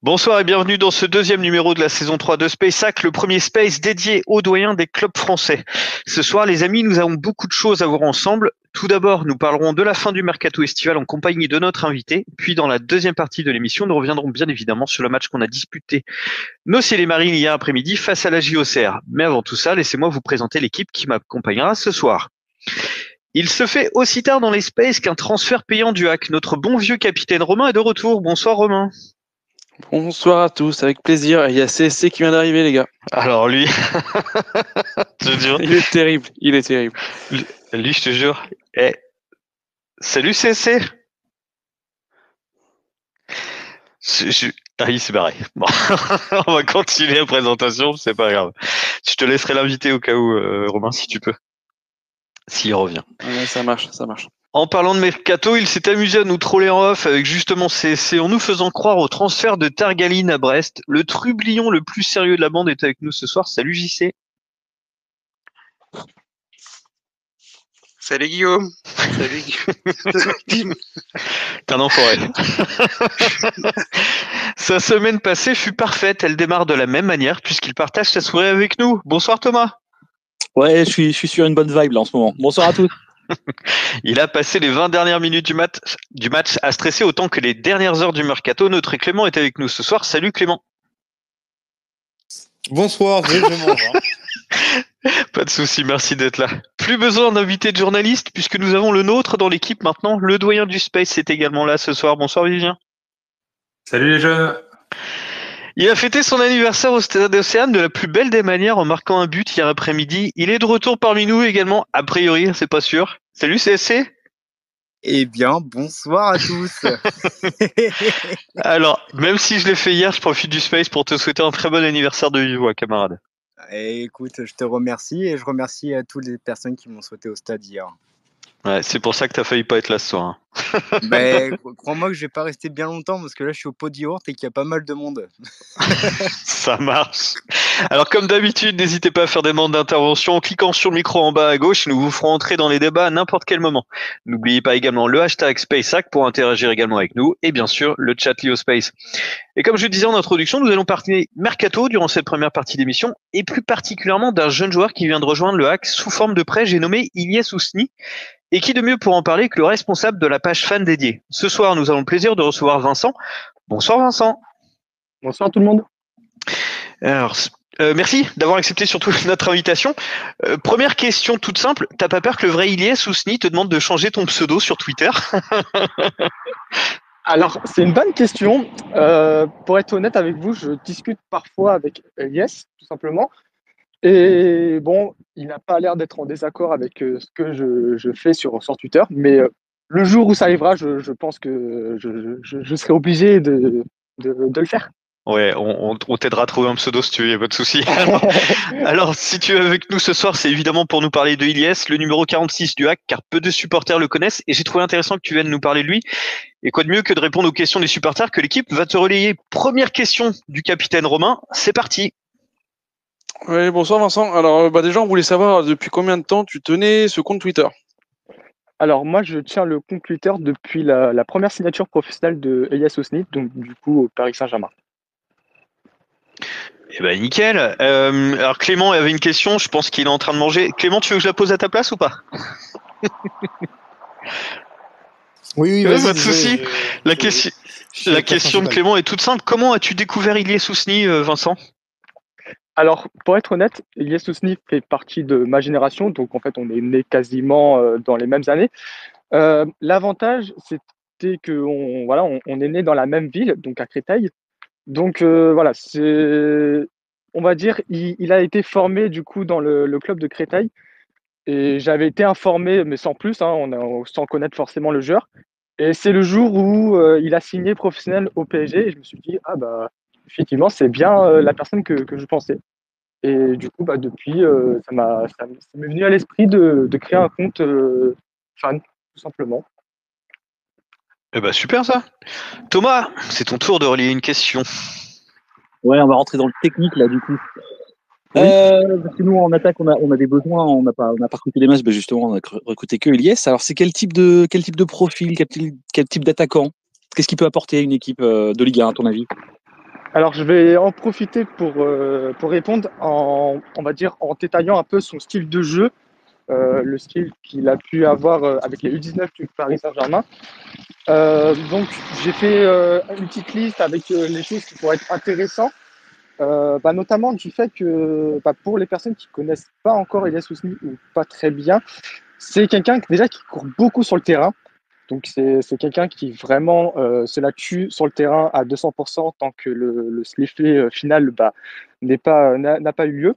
Bonsoir et bienvenue dans ce deuxième numéro de la saison 3 de SpaceHack, le premier space dédié aux doyens des clubs français. Ce soir, les amis, nous avons beaucoup de choses à voir ensemble. Tout d'abord, nous parlerons de la fin du mercato estival en compagnie de notre invité. Puis, dans la deuxième partie de l'émission, nous reviendrons bien évidemment sur le match qu'on a disputé nos Ciel et Marines hier après-midi face à la JOCR. Mais avant tout ça, laissez-moi vous présenter l'équipe qui m'accompagnera ce soir. Il se fait aussi tard dans les spaces qu'un transfert payant du hack. Notre bon vieux capitaine Romain est de retour. Bonsoir Romain. Bonsoir à tous, avec plaisir. Il y a CSC qui vient d'arriver, les gars. Alors lui, je te jure. Il est terrible, il est terrible. Lui, je te jure. Salut CSC. Ah, il s'est barré. Bon, on va continuer la présentation, c'est pas grave. Je te laisserai l'inviter au cas où, Romain, si tu peux. S'il revient. Ouais, ça marche, ça marche. En parlant de mercato, il s'est amusé à nous troller en off avec justement CSC en nous faisant croire au transfert de Targaline à Brest. Le trublion le plus sérieux de la bande est avec nous ce soir. Salut JC. Salut Guillaume. Salut Guillaume. T'es un enfoiré. Sa semaine passée fut parfaite. Elle démarre de la même manière puisqu'il partage sa soirée avec nous. Bonsoir Thomas. Ouais, je suis sur une bonne vibe là en ce moment. Bonsoir à tous. Il a passé les 20 dernières minutes du match à stresser autant que les dernières heures du mercato. Notre Clément est avec nous ce soir. Salut Clément. Bonsoir, je mange. Pas de souci, merci d'être là. Plus besoin d'inviter de journalistes puisque nous avons le nôtre dans l'équipe maintenant. Le doyen du Space est également là ce soir. Bonsoir Vivien. Salut les jeunes. Il a fêté son anniversaire au Stade Océane de la plus belle des manières en marquant un but hier après-midi. Il est de retour parmi nous également, a priori, c'est pas sûr. Salut CSC. Eh bien, bonsoir à tous. Alors, même si je l'ai fait hier, je profite du Space pour te souhaiter un très bon anniversaire de vive voix, camarade. Écoute, je te remercie et je remercie à toutes les personnes qui m'ont souhaité au stade hier. Ouais, c'est pour ça que t'as failli pas être là ce soir. Hein. Ben, crois-moi que je vais pas rester bien longtemps parce que là je suis au pot de yaourt et qu'il y a pas mal de monde. Ça marche. Alors comme d'habitude, n'hésitez pas à faire des demandes d'intervention en cliquant sur le micro en bas à gauche. Nous vous ferons entrer dans les débats à n'importe quel moment. N'oubliez pas également le hashtag SpaceHack pour interagir également avec nous et bien sûr le chat LioSpace. Et comme je disais en introduction, nous allons parler mercato durant cette première partie d'émission et plus particulièrement d'un jeune joueur qui vient de rejoindre le hack sous forme de prêt, j'ai nommé Ilyes Ousni. Et qui de mieux pour en parler que le responsable de la page fan dédiée. Ce soir, nous avons le plaisir de recevoir Vincent. Bonsoir Vincent. Bonsoir tout le monde. Alors, merci d'avoir accepté surtout notre invitation. Première question toute simple, t'as pas peur que le vrai Ilyes Ousni te demande de changer ton pseudo sur Twitter? Alors, c'est une bonne question. Pour être honnête avec vous, je discute parfois avec Ilyes, tout simplement. Et bon, il n'a pas l'air d'être en désaccord avec ce que je fais sur Twitter, mais le jour où ça arrivera, je pense que je serai obligé de le faire. Ouais, on t'aidera à trouver un pseudo si tu veux, y a pas de souci. Alors, si tu es avec nous ce soir, c'est évidemment pour nous parler de Ilyes, le numéro 46 du hack, car peu de supporters le connaissent, et j'ai trouvé intéressant que tu viennes nous parler de lui. Et quoi de mieux que de répondre aux questions des supporters que l'équipe va te relayer. Première question du capitaine Romain, c'est parti. Oui, bonsoir Vincent. Alors, déjà, on voulait savoir depuis combien de temps tu tenais ce compte Twitter? Alors, moi, je tiens le compte Twitter depuis la première signature professionnelle de Ilyes Ousni, donc du coup au Paris Saint-Germain. Eh ben nickel. Alors Clément avait une question, je pense qu'il est en train de manger. Clément, tu veux que je la pose à ta place ou pas? Oui, pas de souci. La question de Clément est toute simple. Comment as-tu découvert Ilyes Ousni, Vincent? Alors, pour être honnête, Ilyes Ousni fait partie de ma génération, donc en fait, on est nés quasiment dans les mêmes années. L'avantage, c'était qu'on est né dans la même ville, donc à Créteil. Donc voilà, on va dire, il a été formé du coup dans le club de Créteil. Et j'avais été informé, mais sans plus, sans connaître forcément le joueur. Et c'est le jour où il a signé professionnel au PSG. Et je me suis dit, ah bah, effectivement, c'est bien la personne que je pensais. Et du coup, depuis, ça m'est venu à l'esprit de créer un compte fan, tout simplement. Eh ben super ça. Thomas, c'est ton tour de relayer une question. Ouais, on va rentrer dans le technique là du coup. Oui. Parce que nous en attaque, on a des besoins, on n'a pas recruté des masses, ben justement, on a recruté que Ilyes. Alors c'est quel type de profil, quel type d'attaquant? Qu'est-ce qu'il peut apporter à une équipe de Ligue 1 à ton avis? Alors, je vais en profiter pour répondre on va dire, en détaillant un peu son style de jeu, le style qu'il a pu avoir avec les U19 du Paris Saint-Germain. Donc, j'ai fait une petite liste avec les choses qui pourraient être intéressantes, notamment du fait que pour les personnes qui connaissent pas encore Elias Ousni ou pas très bien, c'est quelqu'un déjà qui court beaucoup sur le terrain. Donc c'est quelqu'un qui vraiment se la tue sur le terrain à 200% tant que l'effet final n'a pas eu lieu.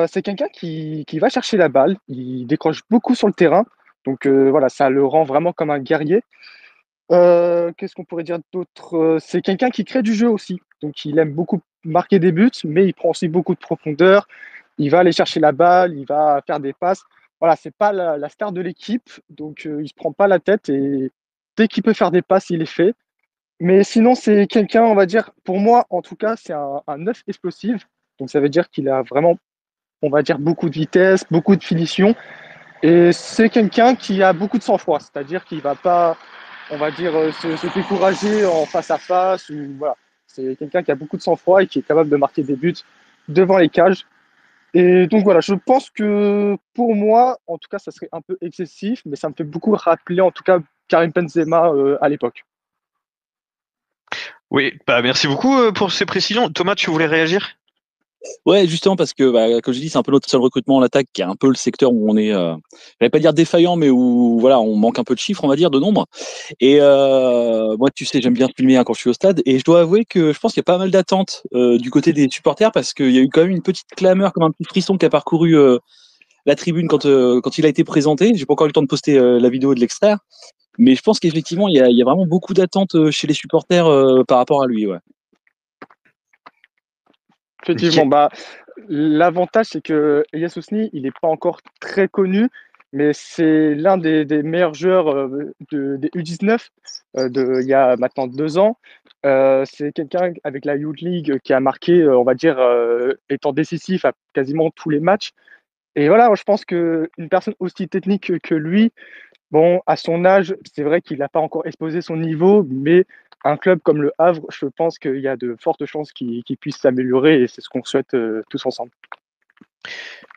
C'est quelqu'un qui va chercher la balle, il décroche beaucoup sur le terrain, donc voilà, ça le rend vraiment comme un guerrier. Qu'est-ce qu'on pourrait dire d'autre? C'est quelqu'un qui crée du jeu aussi, donc il aime beaucoup marquer des buts, mais il prend aussi beaucoup de profondeur, il va aller chercher la balle, il va faire des passes. Voilà, c'est pas la star de l'équipe, donc il se prend pas la tête et dès qu'il peut faire des passes, il les fait. Mais sinon, c'est quelqu'un, on va dire, pour moi en tout cas, c'est un œuf explosif, donc ça veut dire qu'il a vraiment, on va dire, beaucoup de vitesse, beaucoup de finition, et c'est quelqu'un qui a beaucoup de sang-froid, c'est-à-dire qu'il va pas, on va dire, se décourager en face à face. Ou, voilà. C'est quelqu'un qui a beaucoup de sang-froid et qui est capable de marquer des buts devant les cages. Et donc voilà, je pense que pour moi, en tout cas, ça serait un peu excessif, mais ça me fait beaucoup rappeler en tout cas Karim Benzema à l'époque. Oui, merci beaucoup pour ces précisions. Thomas, tu voulais réagir? Ouais, justement parce que, comme je dis, c'est un peu notre seul recrutement en attaque, qui est un peu le secteur où on est, je vais pas dire défaillant, mais où voilà, on manque un peu de chiffres, on va dire, de nombre. Et moi, tu sais, j'aime bien filmer quand je suis au stade, et je dois avouer que je pense qu'il y a pas mal d'attentes du côté des supporters, parce qu'il y a eu quand même une petite clameur, comme un petit frisson qui a parcouru la tribune quand il a été présenté. J'ai pas encore eu le temps de poster la vidéo et de l'extraire, mais je pense qu'effectivement, il y a vraiment beaucoup d'attentes chez les supporters par rapport à lui. Ouais. Effectivement, l'avantage, c'est que Elias Ousni, il n'est pas encore très connu, mais c'est l'un des meilleurs joueurs des U19 il y a maintenant 2 ans. C'est quelqu'un avec la Youth League qui a marqué, on va dire, étant décisif à quasiment tous les matchs. Et voilà, je pense qu'une personne aussi technique que lui, bon, à son âge, c'est vrai qu'il n'a pas encore exposé son niveau, mais un club comme le Havre, je pense qu'il y a de fortes chances qu'il puisse s'améliorer et c'est ce qu'on souhaite tous ensemble.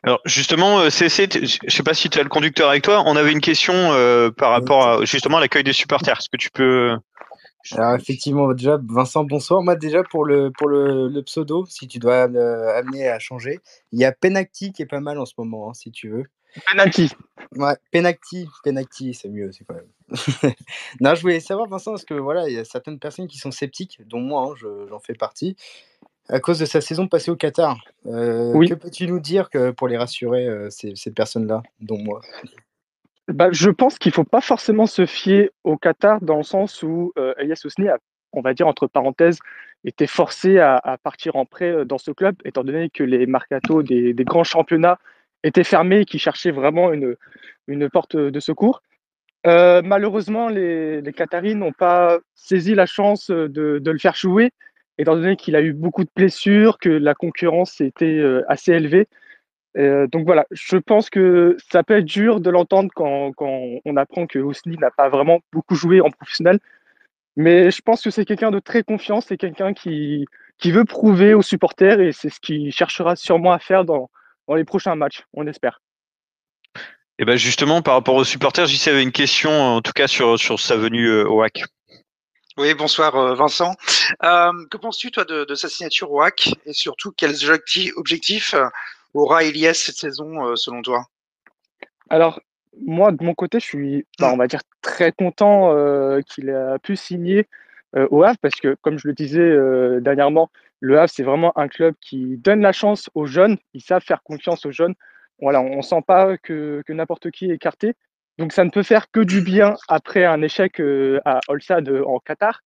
Alors justement, CC, je sais pas si tu as le conducteur avec toi. On avait une question par rapport à justement à l'accueil des supporters. Est-ce que tu peux... Alors effectivement, déjà, Vincent, bonsoir. Moi déjà pour le pseudo, si tu dois amener à changer, il y a Penacti qui est pas mal en ce moment, si tu veux. Penalty. Ouais, Penacti, c'est mieux, c'est quand même. Non, je voulais savoir, Vincent, parce que voilà, il y a certaines personnes qui sont sceptiques, dont moi, j'en fais partie, à cause de sa saison passée au Qatar. Oui. Que peux-tu nous dire pour les rassurer, ces personnes-là, dont moi? Je pense qu'il ne faut pas forcément se fier au Qatar dans le sens où Elias Ousni a, on va dire entre parenthèses, été forcé à partir en prêt dans ce club, étant donné que les mercatos des grands championnats étaient fermés et qui cherchaient vraiment une porte de secours. Malheureusement, les Qataris n'ont pas saisi la chance de le faire jouer, étant donné qu'il a eu beaucoup de blessures, que la concurrence était assez élevée. Donc voilà, je pense que ça peut être dur de l'entendre quand on apprend que Ousni n'a pas vraiment beaucoup joué en professionnel, mais je pense que c'est quelqu'un de très confiant, c'est quelqu'un qui veut prouver aux supporters et c'est ce qu'il cherchera sûrement à faire dans les prochains matchs, on espère. Et ben justement, par rapport aux supporters, j'y avait une question, en tout cas sur sa venue au HAC. Oui, bonsoir Vincent. Que penses-tu toi de sa signature au HAC et surtout quels objectifs aura Elias cette saison selon toi? Alors moi de mon côté, je suis, on va dire très content qu'il a pu signer au Havre parce que comme je le disais dernièrement, le Havre c'est vraiment un club qui donne la chance aux jeunes, ils savent faire confiance aux jeunes. Voilà, on sent pas que n'importe qui est écarté. Donc ça ne peut faire que du bien après un échec à Al Sadd en Qatar.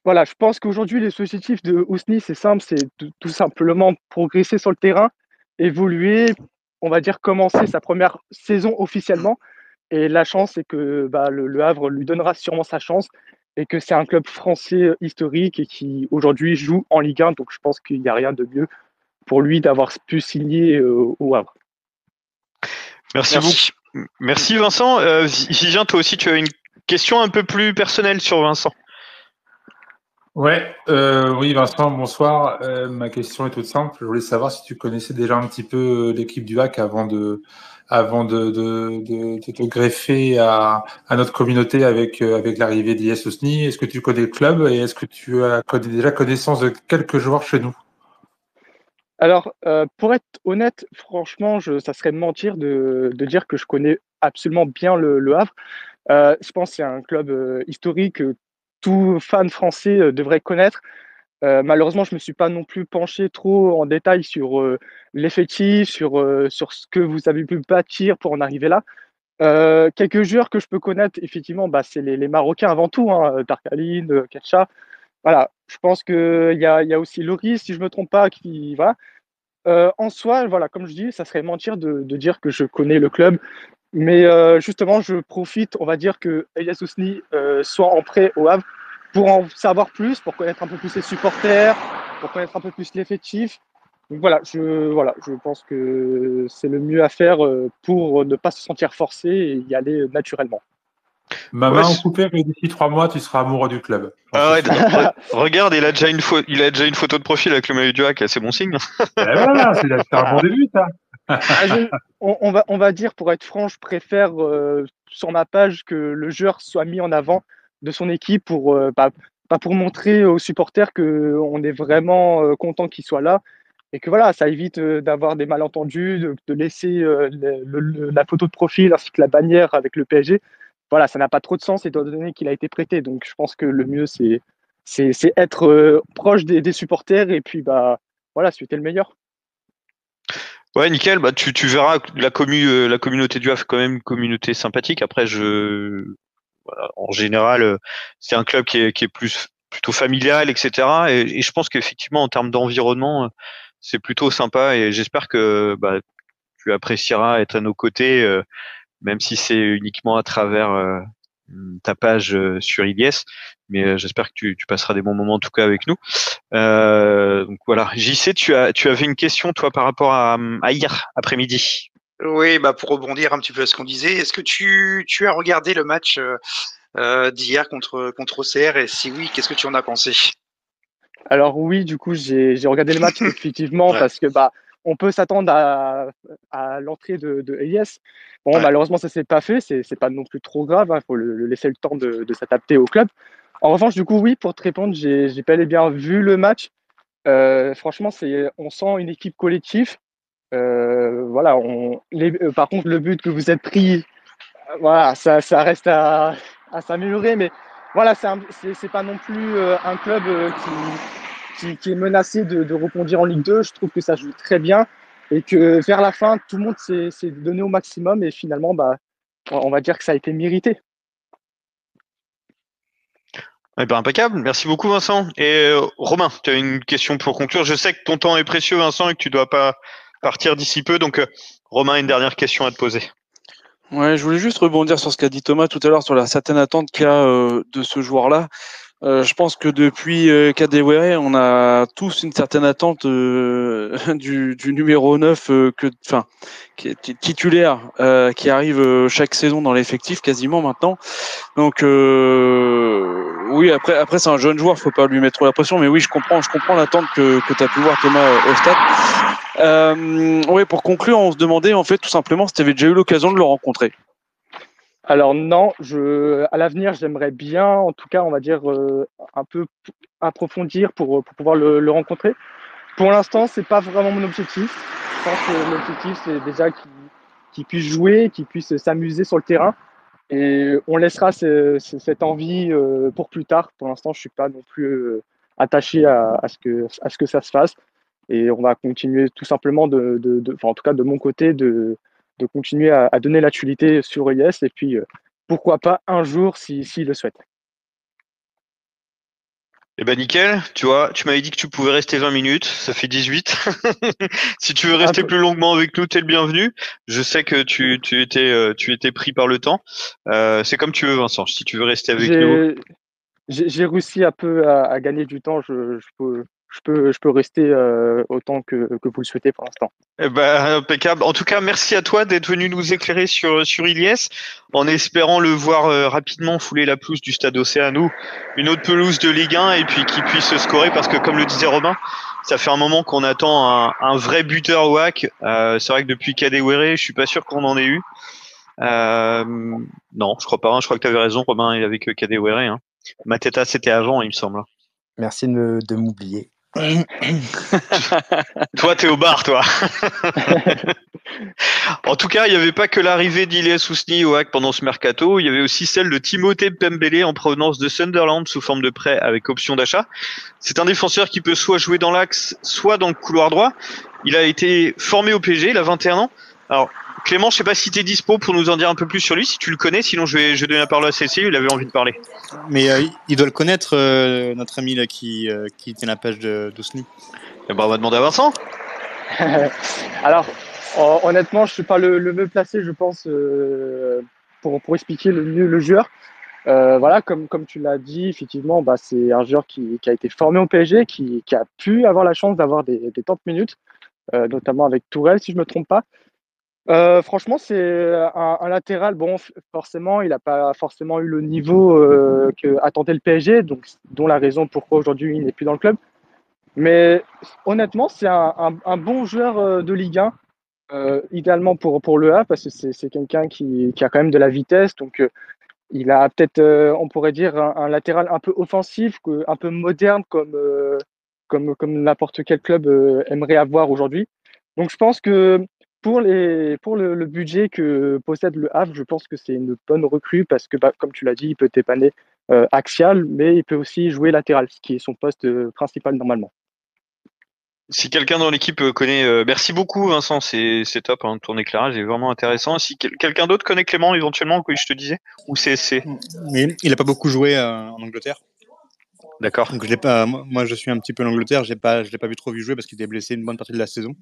Voilà, je pense qu'aujourd'hui, les objectifs de Ousni, c'est simple, c'est tout simplement progresser sur le terrain, évoluer, on va dire commencer sa première saison officiellement. Et la chance, c'est que le Havre lui donnera sûrement sa chance et que c'est un club français historique et qui aujourd'hui joue en Ligue 1. Donc je pense qu'il n'y a rien de mieux pour lui d'avoir pu signer au Havre. Merci beaucoup. Merci Vincent. Gigin, toi aussi, tu as une question un peu plus personnelle sur Vincent. Oui, Vincent, bonsoir. Ma question est toute simple. Je voulais savoir si tu connaissais déjà un petit peu l'équipe du HAC avant de te greffer à notre communauté avec l'arrivée d'IS Osni. Est-ce que tu connais le club et est-ce que tu as déjà connaissance de quelques joueurs chez nous? Alors, pour être honnête, franchement, ça serait mentir de dire que je connais absolument bien le Havre. Je pense que c'est un club historique que tout fan français devrait connaître. Malheureusement, je me suis pas non plus penché trop en détail sur l'effectif, sur ce que vous avez pu bâtir pour en arriver là. Quelques joueurs que je peux connaître, effectivement, bah, c'est les Marocains avant tout, hein, Darkaline, Ketcha. Voilà, je pense qu'il y a aussi Loris, si je me trompe pas, qui voilà. En soi, voilà, comme je dis, ça serait mentir de dire que je connais le club, mais justement, je profite, on va dire que Elias Ousni soit en prêt au Havre pour en savoir plus, pour connaître un peu plus les supporters, pour connaître un peu plus l'effectif. Donc voilà, je pense que c'est le mieux à faire pour ne pas se sentir forcé et y aller naturellement. Ma Ouais, main au coupé, mais d'ici 3 mois, tu seras amoureux du club. J'en ah ouais, suis sûr. regarde, il a déjà une photo de profil avec le maillot du HAC, c'est bon signe. Et voilà, c'est un bon début, ça. Ah, on va dire, pour être franc, je préfère sur ma page que le joueur soit mis en avant de son équipe pas pour montrer aux supporters qu'on est vraiment content qu'il soit là et que voilà, ça évite d'avoir des malentendus, de laisser la photo de profil ainsi que la bannière avec le PSG. Voilà, ça n'a pas trop de sens étant donné qu'il a été prêté. Donc je pense que le mieux, c'est être proche des supporters et puis bah voilà, souhaiter le meilleur. Ouais, nickel. Bah, tu verras que la communauté du Havre est quand même une communauté sympathique. Après, voilà, en général, c'est un club qui est plutôt familial, etc. Et je pense qu'effectivement, en termes d'environnement, c'est plutôt sympa. Et j'espère que bah, tu apprécieras être à nos côtés, même si c'est uniquement à travers ta page sur IDS. Mais j'espère que tu passeras des bons moments en tout cas avec nous. Donc voilà. JC, tu avais une question toi par rapport à hier après-midi. Oui, bah pour rebondir un petit peu à ce qu'on disait, est-ce que tu as regardé le match d'hier contre OCR et si oui, qu'est-ce que tu en as pensé? Alors oui, du coup, j'ai regardé le match effectivement Ouais, parce que bah on peut s'attendre à l'entrée de Elias. Bon, ouais. malheureusement, ça s'est pas fait. C'est pas non plus trop grave. Il faut le laisser le temps de s'adapter au club. En revanche, du coup, oui, pour te répondre, j'ai bel et bien vu le match. Franchement, on sent une équipe collective. Voilà, par contre, le but que vous êtes pris, voilà, ça reste à s'améliorer, mais voilà, c'est pas non plus un club qui est menacé de rebondir en Ligue 2. Je trouve que ça joue très bien et que vers la fin, tout le monde s'est donné au maximum et finalement, bah, on va dire que ça a été mérité. Eh ben, impeccable. Merci beaucoup, Vincent. Et Romain, tu as une question pour conclure. Je sais que ton temps est précieux, Vincent, et que tu dois pas partir d'ici peu. Donc, Romain a une dernière question à te poser. Ouais, je voulais juste rebondir sur ce qu'a dit Thomas tout à l'heure sur la certaine attente qu'il y a de ce joueur-là. Je pense que depuis Kadewere, on a tous une certaine attente du numéro 9 qui est titulaire, qui arrive chaque saison dans l'effectif quasiment maintenant. Donc oui, après c'est un jeune joueur, faut pas lui mettre trop la pression, mais oui, je comprends l'attente que tu as pu voir Thomas au stade. Oui, pour conclure, on se demandait en fait tout simplement si tu avais déjà eu l'occasion de le rencontrer. Alors non, à l'avenir, j'aimerais bien, en tout cas, on va dire, un peu approfondir pour pouvoir le rencontrer. Pour l'instant, c'est pas vraiment mon objectif. Je pense que l'objectif, c'est déjà qu'il puisse jouer, qu'il puisse s'amuser sur le terrain. Et on laissera cette envie pour plus tard. Pour l'instant, je suis pas non plus attaché à ce que ça se fasse. Et on va continuer tout simplement enfin, en tout cas de mon côté, de continuer à donner l'actualité sur EIS. Et puis, pourquoi pas un jour, s'il le souhaite. Eh ben, nickel. Tu vois, tu m'avais dit que tu pouvais rester 20 minutes. Ça fait 18. Si tu veux rester plus longuement avec nous, t'es le bienvenu. Je sais que tu étais pris par le temps. C'est comme tu veux, Vincent. Si tu veux rester avec nous. J'ai réussi un peu à gagner du temps. Je je peux rester autant que vous le souhaitez pour l'instant. Eh ben, impeccable. En tout cas, merci à toi d'être venu nous éclairer sur Ilyes, en espérant le voir rapidement fouler la pelouse du Stade Océano, une autre pelouse de Ligue 1, et puis qu'il puisse scorer, parce que comme le disait Robin, ça fait un moment qu'on attend un vrai buteur au hack. C'est vrai que depuis Kadewere, je suis pas sûr qu'on en ait eu. Non, je crois pas. Je crois que tu avais raison, Robin, avec Kadewere. Hein. Mateta, c'était avant, il me semble. Merci de m'oublier. Toi, t'es au bar, toi. En tout cas, il n'y avait pas que l'arrivée d'Ilyes Ousni au hack pendant ce mercato, il y avait aussi celle de Timothée Pembele en provenance de Sunderland sous forme de prêt avec option d'achat. C'est un défenseur qui peut soit jouer dans l'axe, soit dans le couloir droit. Il a été formé au PSG, il a 21 ans. Alors, Clément, je sais pas si tu es dispo pour nous en dire un peu plus sur lui, si tu le connais, sinon je vais donner la parole à Cécile, il avait envie de parler. Mais il doit le connaître, notre ami là qui tient la page d'Ousni. Eh ben, on va demander à Vincent. Alors, honnêtement, je suis pas le mieux placé, je pense, pour expliquer le mieux le joueur. Voilà, comme tu l'as dit, effectivement, bah, c'est un joueur qui a été formé au PSG, qui a pu avoir la chance d'avoir des temps de minutes, notamment avec Tourelle, si je me trompe pas. Franchement, c'est un latéral. Bon, forcément, il n'a pas forcément eu le niveau que attendait le PSG, donc dont la raison pourquoi aujourd'hui il n'est plus dans le club. Mais honnêtement, c'est un bon joueur de Ligue 1, idéalement pour le A, parce que c'est quelqu'un qui a quand même de la vitesse. Donc, il a peut-être, on pourrait dire, un latéral un peu offensif, un peu moderne, comme n'importe quel club aimerait avoir aujourd'hui. Donc, je pense que pour le budget que possède le Havre, je pense que c'est une bonne recrue parce que, bah, comme tu l'as dit, il peut dépanner axial, mais il peut aussi jouer latéral, ce qui est son poste principal normalement. Si quelqu'un dans l'équipe connaît, merci beaucoup Vincent, c'est top, hein, ton éclairage est vraiment intéressant. Si quelqu'un d'autre connaît Clément éventuellement, que je te disais, ou CSC. Mais il a pas beaucoup joué en Angleterre. D'accord. Donc je l'ai pas. Moi, je suis un petit peu l'Angleterre. Je l'ai pas vu trop jouer parce qu'il était blessé une bonne partie de la saison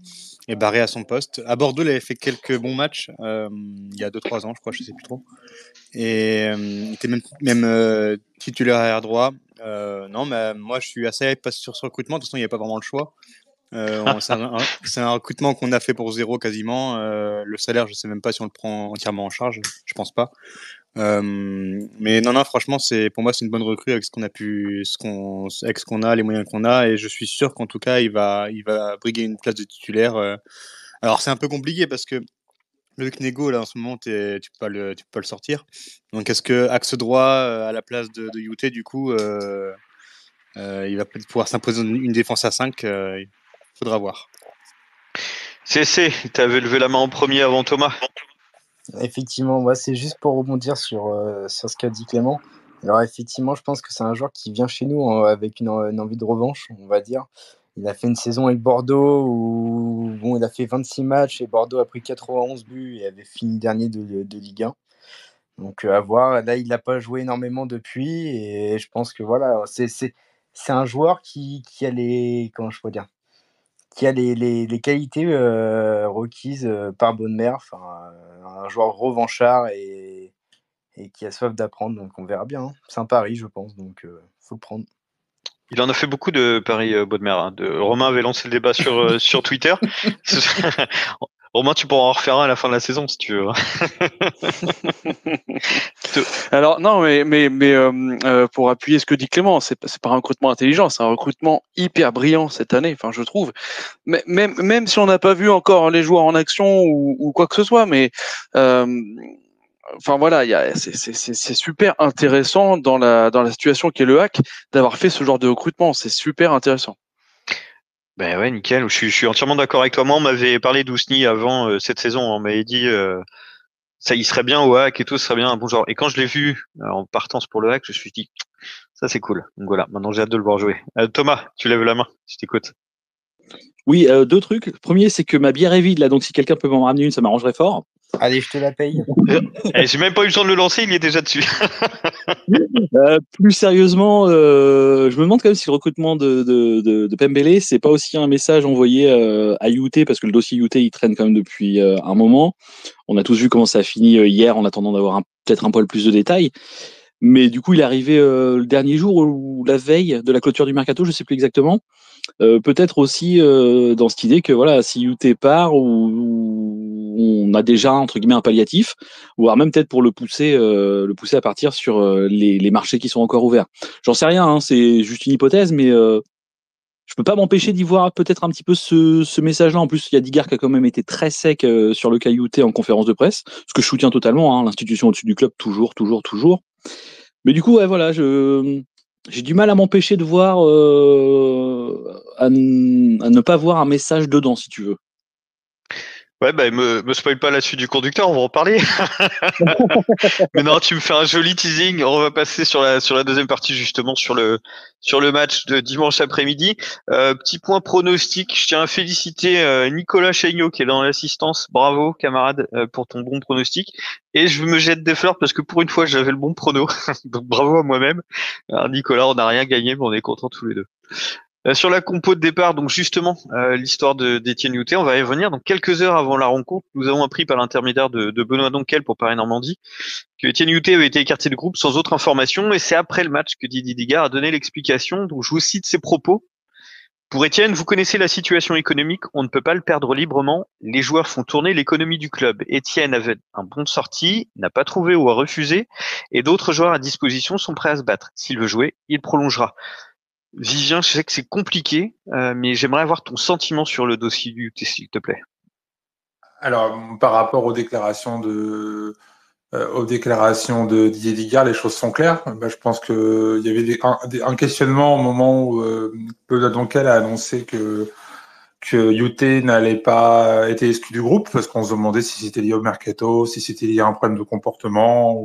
et barré à son poste. À Bordeaux, il avait fait quelques bons matchs il y a 2-3 ans, je crois, je sais plus trop. Et il était même titulaire arrière droit. Non, mais moi, je suis assez hype sur ce recrutement. De toute façon, il n'y a pas vraiment le choix. C'est un recrutement qu'on a fait pour zéro quasiment. Le salaire, je sais même pas si on le prend entièrement en charge. Je pense pas. Mais non, franchement, pour moi, c'est une bonne recrue avec ce qu'on a avec ce qu'on a, les moyens qu'on a, et je suis sûr qu'en tout cas, il va briguer une place de titulaire. Alors, c'est un peu compliqué parce que le Knego, là, en ce moment, tu peux pas le sortir. Donc, est-ce que axe droit à la place de Youté, du coup, il va peut-être pouvoir s'imposer une défense à 5 il faudra voir. CC, tu avais levé la main en premier avant Thomas. Effectivement, ouais, c'est juste pour rebondir sur ce qu'a dit Clément. Alors effectivement, je pense que c'est un joueur qui vient chez nous avec une envie de revanche, on va dire. Il a fait une saison avec Bordeaux où bon, il a fait 26 matchs et Bordeaux a pris 91 buts et avait fini dernier de Ligue 1. Donc à voir. Là, il n'a pas joué énormément depuis et je pense que voilà, c'est un joueur qui a les comment je pourrais dire, qui a les qualités requises par Bonne-Mère, un joueur revanchard et qui a soif d'apprendre, donc on verra bien. Hein. C'est un pari, je pense, donc faut le prendre. Il en a fait beaucoup de paris Bodmer. Hein. Romain avait lancé le débat sur Twitter. Romain, tu pourras en refaire un à la fin de la saison si tu veux. Alors non, mais pour appuyer ce que dit Clément, c'est pas un recrutement intelligent, c'est un recrutement hyper brillant cette année. Enfin, je trouve. Mais même si on n'a pas vu encore les joueurs en action ou quoi que ce soit, mais enfin voilà, c'est super intéressant dans la situation qu'est le hack d'avoir fait ce genre de recrutement. C'est super intéressant. Ben ouais, nickel. Je suis entièrement d'accord avec toi. Moi, on m'avait parlé d'Ousni avant cette saison. On m'avait dit ça, il serait bien au hack et tout, ce serait bien un bon genre. Et quand je l'ai vu en partance pour le hack, je me suis dit ça c'est cool. Donc voilà, maintenant j'ai hâte de le voir jouer. Thomas, tu lèves la main, je t'écoute. Oui, deux trucs. Le premier, c'est que ma bière est vide là, donc si quelqu'un peut m'en ramener une, ça m'arrangerait fort. Allez, je te la paye. J'ai même pas eu le temps de le lancer, il y est déjà dessus. Plus sérieusement, je me demande quand même si le recrutement de Pembele, c'est pas aussi un message envoyé à IUT, parce que le dossier IUT il traîne quand même depuis un moment. On a tous vu comment ça a fini hier, en attendant d'avoir peut-être un poil plus de détails. Mais du coup, il est arrivé le dernier jour ou la veille de la clôture du mercato, je sais plus exactement. Peut-être aussi dans cette idée que voilà, si UT part, ou on a déjà entre guillemets un palliatif, voire même peut-être pour le pousser à partir sur les marchés qui sont encore ouverts. J'en sais rien, hein, c'est juste une hypothèse, mais je peux pas m'empêcher d'y voir peut-être un petit peu ce message-là. En plus, il y a Digard qui a quand même été très sec sur le cas UT en conférence de presse, ce que je soutiens totalement, hein, l'institution au-dessus du club, toujours, toujours, toujours. Mais du coup, ouais, voilà, j'ai du mal à m'empêcher de voir, à ne pas voir un message dedans, si tu veux. Ouais, bah, me spoil pas là-dessus du conducteur, on va en parler. Mais non, tu me fais un joli teasing. On va passer sur la deuxième partie, justement, sur le match de dimanche après-midi. Petit point pronostic. Je tiens à féliciter Nicolas Chaigneau qui est dans l'assistance. Bravo, camarade, pour ton bon pronostic. Et je me jette des fleurs parce que pour une fois, j'avais le bon prono. Donc bravo à moi-même. Alors, Nicolas, on n'a rien gagné, mais on est contents tous les deux. Sur la compo de départ, donc justement, l'histoire d'Étienne Youté, on va y revenir. Donc quelques heures avant la rencontre, nous avons appris par l'intermédiaire de Benoît Donquel pour Paris-Normandie que Étienne Youté avait été écarté de groupe sans autre information, et c'est après le match que Didier Digard a donné l'explication. Donc je vous cite ses propos. Pour Étienne, vous connaissez la situation économique, on ne peut pas le perdre librement. Les joueurs font tourner l'économie du club. Étienne avait un bon de sortie, n'a pas trouvé ou a refusé, et d'autres joueurs à disposition sont prêts à se battre. S'il veut jouer, il prolongera. Vivien, je sais que c'est compliqué, mais j'aimerais avoir ton sentiment sur le dossier du UT, s'il te plaît. Alors, par rapport aux déclarations de Didier Digard, les choses sont claires. Bah, je pense qu'il y avait un questionnement au moment où Benoît Donquel a annoncé que UT n'allait pas être exclu du groupe, parce qu'on se demandait si c'était lié au mercato, si c'était lié à un problème de comportement.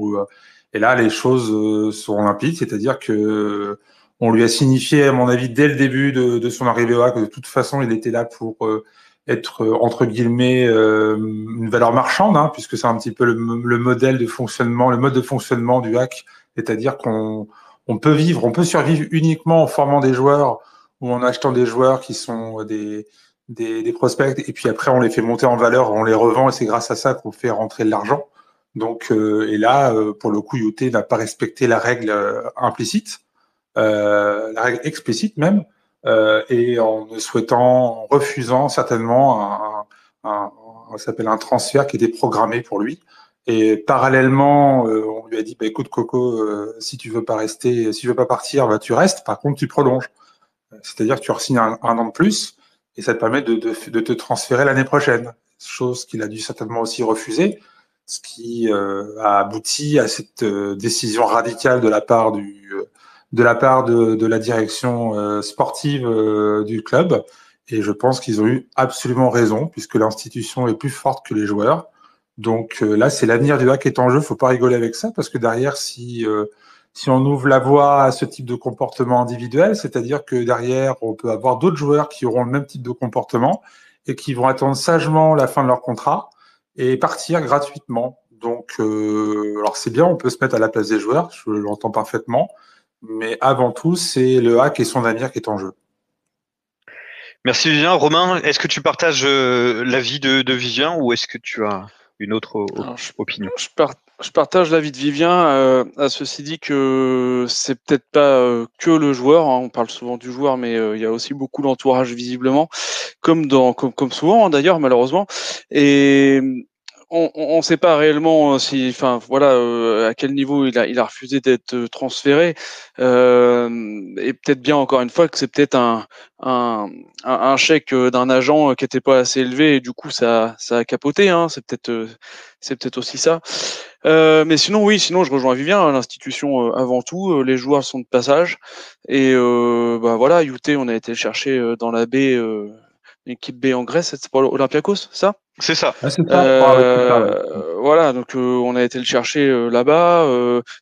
Et là, les choses sont limpides, c'est-à-dire que on lui a signifié, à mon avis, dès le début de son arrivée au HAC, que de toute façon, il était là pour être, entre guillemets, une valeur marchande, hein, puisque c'est un petit peu le modèle de fonctionnement, le mode de fonctionnement du HAC, c'est-à-dire qu'on on peut survivre uniquement en formant des joueurs ou en achetant des joueurs qui sont des prospects, et puis après on les fait monter en valeur, on les revend, et c'est grâce à ça qu'on fait rentrer de l'argent. Donc, et là, pour le coup, UT n'a pas respecté la règle implicite, la règle explicite même, et en refusant certainement ça s'appelle un transfert qui était programmé pour lui. Et parallèlement, on lui a dit, bah, écoute Coco, si tu veux pas rester, si tu veux pas partir, bah, tu restes. Par contre, tu prolonges. C'est-à-dire que tu re-signes un an de plus, et ça te permet de te transférer l'année prochaine. Chose qu'il a dû certainement aussi refuser, ce qui a abouti à cette décision radicale de la part de la direction sportive du club. Et je pense qu'ils ont eu absolument raison, puisque l'institution est plus forte que les joueurs. Donc là, c'est l'avenir du HAC qui est en jeu. Faut pas rigoler avec ça, parce que derrière, si on ouvre la voie à ce type de comportement individuel, c'est-à-dire que derrière, on peut avoir d'autres joueurs qui auront le même type de comportement et qui vont attendre sagement la fin de leur contrat et partir gratuitement. Donc, alors c'est bien, on peut se mettre à la place des joueurs, je l'entends parfaitement, mais avant tout, c'est le HAC et son avenir qui est en jeu. Merci Vivien. Romain, est-ce que tu partages l'avis de Vivien, ou est-ce que tu as une autre opinion? Je partage l'avis de Vivien. À ceci dit que c'est peut-être pas que le joueur, hein, on parle souvent du joueur, mais il y a aussi beaucoup d'entourage visiblement, comme souvent hein, d'ailleurs malheureusement. Et on ne sait pas réellement si, enfin voilà, à quel niveau il a refusé d'être transféré. Et peut-être bien encore une fois que c'est peut-être un chèque d'un agent qui n'était pas assez élevé et du coup ça a capoté. Hein, c'est peut-être aussi ça. Mais sinon oui, sinon je rejoins Vivien. Hein, l'institution avant tout, les joueurs sont de passage et bah voilà, UT on a été le chercher dans la baie. L'équipe B en Grèce, c'est pas Olympiakos, ça? C'est ça. Ah, c'est ça. Voilà, donc on a été le chercher là-bas.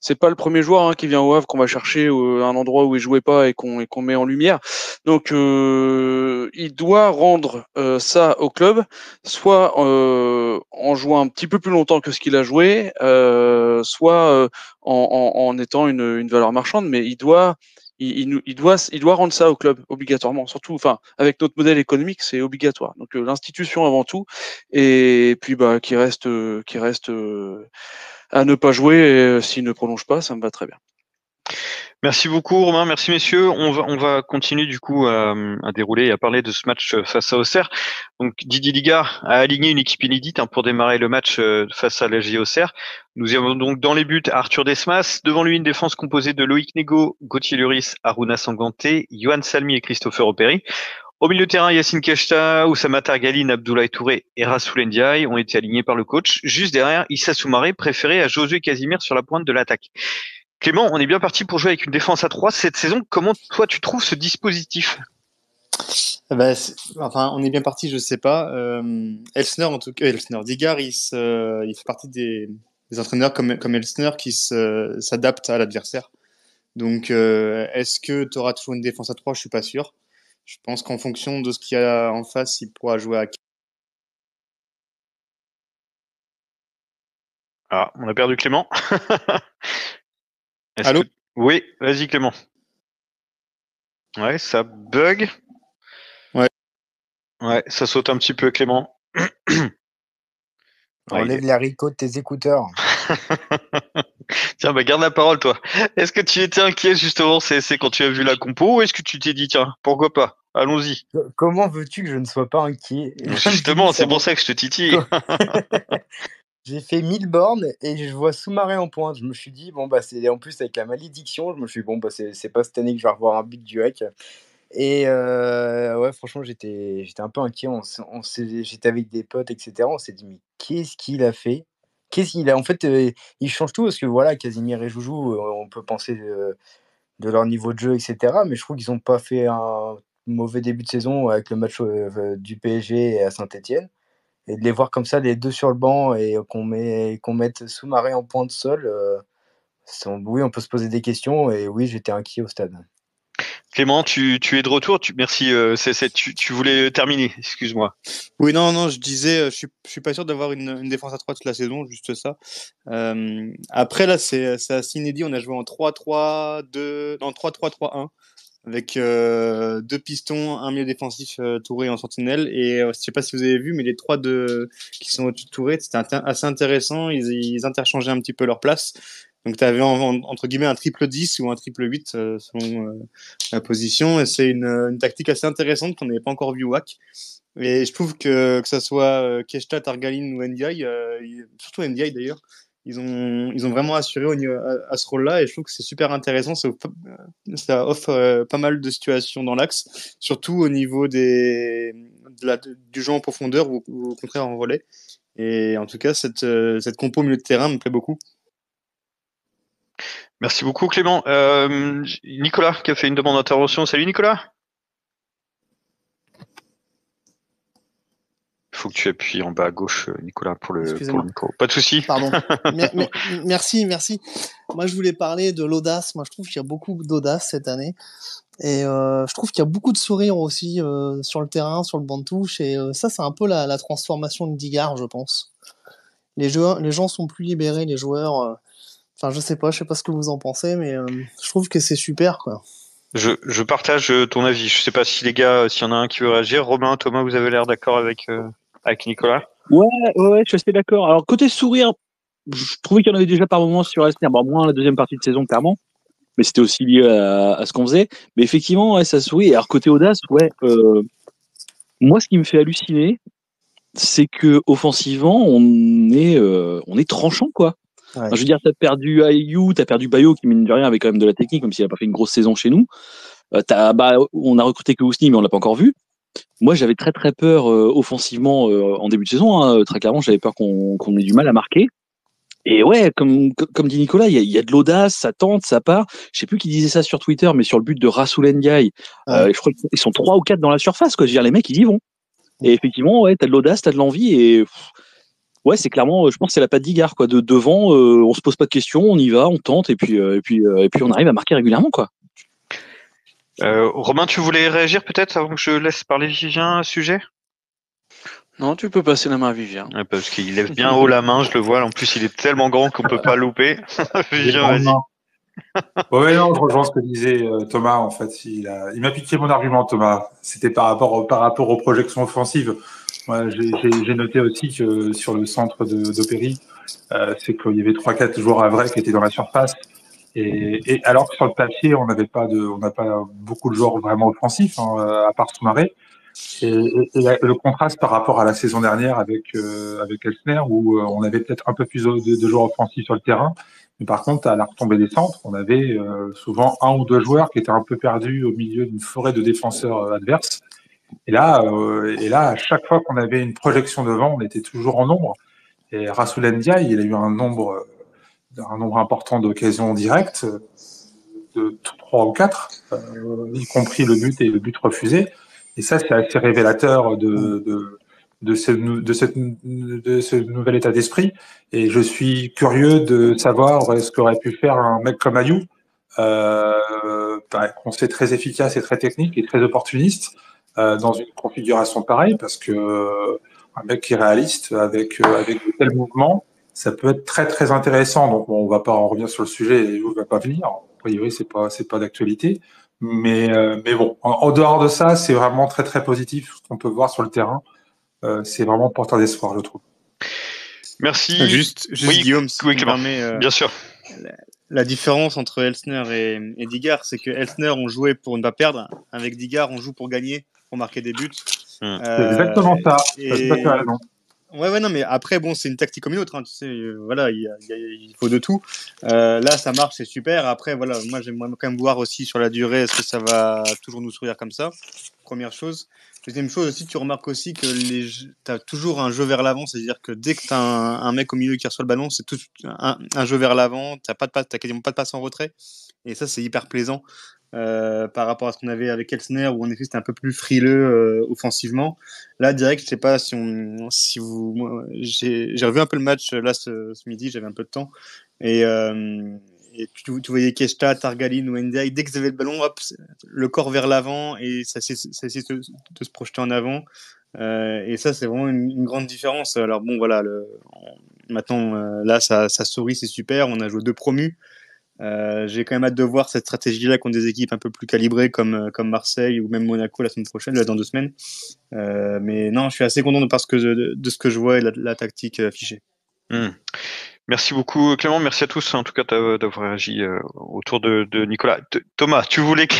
C'est pas le premier joueur hein, qui vient au Havre qu'on va chercher un endroit où il jouait pas et qu'on met en lumière. Donc il doit rendre ça au club, soit en jouant un petit peu plus longtemps que ce qu'il a joué, soit en étant une valeur marchande, mais il doit rendre ça au club obligatoirement, surtout, enfin, avec notre modèle économique, c'est obligatoire. Donc l'institution avant tout, et puis bah qui reste à ne pas jouer. Et s'il ne prolonge pas, ça me va très bien. Merci beaucoup Romain, merci messieurs. On va continuer du coup à dérouler et à parler de ce match face à Auxerre. Donc Didier Ligard a aligné une équipe inédite pour démarrer le match face à la J Auxerre. Nous avons donc dans les buts Arthur Desmas, devant lui une défense composée de Loïc Nego, Gauthier Luris, Aruna Sanganté, Yohan Salmi et Christopher Operi. Au milieu de terrain, Yacine Keshta, Oussama Targaline, Abdoulaye Touré et Rassoul Ndiaye ont été alignés par le coach. Juste derrière, Issa Soumaré préféré à Josué Casimir sur la pointe de l'attaque. Clément, on est bien parti pour jouer avec une défense à 3 cette saison. Comment toi tu trouves ce dispositif? On est bien parti, je sais pas. Elsner, en tout cas, Digard, il fait partie des entraîneurs comme Elsner qui s'adaptent à l'adversaire. Donc, est-ce que tu auras toujours une défense à 3? Je suis pas sûr. Je pense qu'en fonction de ce qu'il y a en face, il pourra jouer à. Ah, on a perdu Clément. Allô? Oui, vas-y Clément. Ouais, ça bug. Ouais, ça saute un petit peu Clément. Enlève les haricots de tes écouteurs. Tiens, garde la parole toi. Est-ce que tu étais inquiet justement c'est quand tu as vu la compo ou est-ce que tu t'es dit tiens, pourquoi pas? Allons-y. Comment veux-tu que je ne sois pas inquiet? Justement, c'est pour ça que je te titille. J'ai fait 1000 bornes et je vois Soumaré en pointe. Je me suis dit, c'est en plus avec la malédiction, je me suis dit, c'est pas cette année que je vais revoir un but du hack. Et ouais, franchement, j'étais un peu inquiet. J'étais avec des potes, etc. On s'est dit, mais qu'est-ce qu'il a fait? Qu'est-ce qu'il a? En fait, il change tout parce que voilà, Casimir et Joujou, on peut penser de leur niveau de jeu, etc. Mais je trouve qu'ils n'ont pas fait un mauvais début de saison avec le match du PSG à Saint-Etienne. Et de les voir comme ça, les deux sur le banc, et qu'on mette Soumaré en point de sol, oui, on peut se poser des questions. Et oui, j'étais inquiet au stade. Clément, tu es de retour. Merci. Tu voulais terminer. Excuse-moi. Oui, non, je disais, je suis pas sûr d'avoir une défense à 3 toute la saison, juste ça. Après, là, c'est assez inédit. On a joué en 3-3-2, non, 3-3-3-1, avec deux pistons, un milieu défensif, Touré en sentinelle. Et je sais pas si vous avez vu, mais les trois qui sont au-dessus de Touré, c'était assez intéressant. Ils interchangeaient un petit peu leur place. Donc, tu avais entre guillemets un triple 10 ou un triple 8 selon la position. Et c'est une tactique assez intéressante qu'on n'avait pas encore vue au WAC. Et je trouve que ça soit Keshta, Targaline ou Ndiaye, surtout Ndiaye d'ailleurs, ils ont vraiment assuré à ce rôle-là, et je trouve que c'est super intéressant. Ça offre pas mal de situations dans l'axe, surtout au niveau du jeu en profondeur ou au contraire en relais. Et en tout cas, cette compo au milieu de terrain me plaît beaucoup. Merci beaucoup Clément. Nicolas qui a fait une demande d'intervention. Salut Nicolas. Il faut que tu appuies en bas à gauche, Nicolas, pour le micro. Pas de souci. Pardon. Merci. Moi, je voulais parler de l'audace. Moi, je trouve qu'il y a beaucoup d'audace cette année. Et je trouve qu'il y a beaucoup de sourires aussi sur le terrain, sur le banc de touche. Et ça, c'est un peu la transformation de Digard, je pense. Les gens sont plus libérés, les joueurs. Enfin, je sais pas ce que vous en pensez, mais je trouve que c'est super, quoi. Je partage ton avis. Je sais pas si les gars, s'il y en a un qui veut réagir. Romain, Thomas, vous avez l'air d'accord avec Nicolas? Ouais, je suis assez d'accord. Alors, côté sourire, je trouvais qu'il y en avait déjà par moments sur Elsner. Bon, moins la deuxième partie de saison, clairement. Mais c'était aussi lié à ce qu'on faisait. Mais effectivement, ouais, ça sourit. Et alors, côté audace, moi, ce qui me fait halluciner, c'est que offensivement, on est tranchant, quoi. Ouais. Enfin, je veux dire, t'as perdu Ayou, t'as perdu Bayo, qui mine de rien avait quand même de la technique, même s'il n'a pas fait une grosse saison chez nous. On a recruté que Ousni, mais on l'a pas encore vu. Moi, j'avais très très peur offensivement en début de saison. Hein, très clairement, j'avais peur qu'on ait du mal à marquer. Et ouais, comme dit Nicolas, il y a de l'audace, ça tente, ça part. Je sais plus qui disait ça sur Twitter, mais sur le but de Rassoul Ndiaye, je crois qu'ils sont 3 ou 4 dans la surface, quoi. Je veux dire, les mecs, ils y vont. Et effectivement, ouais, t'as de l'audace, t'as de l'envie, et ouais, c'est clairement, je pense que c'est la patte d'Igard, quoi. Devant, on se pose pas de questions, on y va, on tente, et puis on arrive à marquer régulièrement, quoi. Romain, tu voulais réagir peut-être avant que je laisse parler Vivien à ce sujet? Non, tu peux passer la main à Vivien. Ouais, parce qu'il lève bien haut la main, je le vois. En plus, il est tellement grand qu'on peut pas louper. Vivien, vas-y. Ouais, non, je rejoins ce que disait Thomas. En fait, il m'a piqué mon argument, Thomas. C'était par rapport aux projections offensives. Ouais, j'ai noté aussi que sur le centre d'Opéry, c'est qu'il y avait 3-4 joueurs à vrai qui étaient dans la surface. Et alors que sur le papier, on n'a pas beaucoup de joueurs vraiment offensifs, à part Soumaré. Le contraste par rapport à la saison dernière avec Elsner, où on avait peut-être un peu plus de joueurs offensifs sur le terrain. Mais par contre, à la retombée des centres, on avait souvent un ou deux joueurs qui étaient un peu perdus au milieu d'une forêt de défenseurs adverses. Et là, à chaque fois qu'on avait une projection devant, on était toujours en nombre. Et Rassoul Ndiaye, il a eu un nombre important d'occasions directes, de 3 ou 4, y compris le but et le but refusé. Et ça, c'est assez révélateur de ce nouvel état d'esprit. Et je suis curieux de savoir ce qu'aurait pu faire un mec comme Ayou, qu'on sait très efficace et très technique et très opportuniste, dans une configuration pareille, parce que un mec qui est réaliste avec de tels mouvements, ça peut être très très intéressant. Donc bon, on va pas en revenir sur le sujet, et il va pas venir. A priori, c'est pas d'actualité. Mais bon, en dehors de ça, c'est vraiment très très positif ce qu'on peut voir sur le terrain. C'est vraiment porteur d'espoir, je trouve. Merci. Juste Oui, Guillaume, si oui, tu me Clément. permets, Bien sûr. la différence entre Elsner et Digard, c'est que Elsner, on jouait pour ne pas perdre. Avec Digard, on joue pour gagner, pour marquer des buts. C'est exactement ça. Et... Tout à fait raison. Ouais, non, mais après, bon, c'est une tactique comme une autre, hein, tu sais, voilà, il faut de tout. Là, ça marche, c'est super. Après, voilà, moi, j'aimerais quand même voir aussi sur la durée, est-ce que ça va toujours nous sourire comme ça? Première chose. Deuxième chose aussi, tu remarques aussi que t'as toujours un jeu vers l'avant, c'est-à-dire que dès que t'as un mec au milieu qui reçoit le ballon, c'est tout un jeu vers l'avant, t'as quasiment pas de passe en retrait. Et ça, c'est hyper plaisant. Par rapport à ce qu'on avait avec Elsner, où en effet c'était un peu plus frileux offensivement. Là, direct, je sais pas si vous, j'ai revu un peu le match là ce midi, j'avais un peu de temps, et tu voyais Keshta, Targaline ou Ndiaye, dès qu'ils avaient le ballon, hop, le corps vers l'avant et ça essayait de se projeter en avant. Et ça, c'est vraiment une grande différence. Alors bon, voilà, maintenant là, ça sourit, c'est super. On a joué 2 promus. J'ai quand même hâte de voir cette stratégie-là contre des équipes un peu plus calibrées comme Marseille ou même Monaco la semaine prochaine, là, dans 2 semaines. Mais non, je suis assez content de ce que je vois et la tactique affichée. Merci beaucoup Clément, merci à tous en tout cas d'avoir réagi autour de Nicolas. Thomas, tu voulais que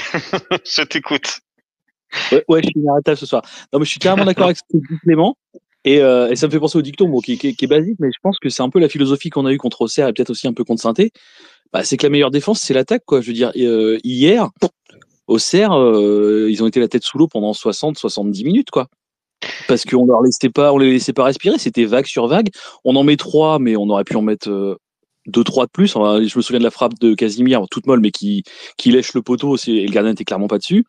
je t'écoute? Ouais, je suis inarrêtable ce soir. Non, mais je suis carrément d'accord avec ce que dit Clément. Et ça me fait penser au dicton, bon, qui est basique, mais je pense que c'est un peu la philosophie qu'on a eue contre Auxerre et peut-être aussi un peu contre Saint-Étienne. C'est que la meilleure défense, c'est l'attaque, quoi. Je veux dire, hier, Auxerre, ils ont été la tête sous l'eau pendant 60-70 minutes, quoi. Parce qu'on les laissait pas respirer, c'était vague sur vague. On en met 3, mais on aurait pu en mettre 2-3 de plus. Enfin, je me souviens de la frappe de Casimir, toute molle, mais qui lèche le poteau, et le gardien n'était clairement pas dessus.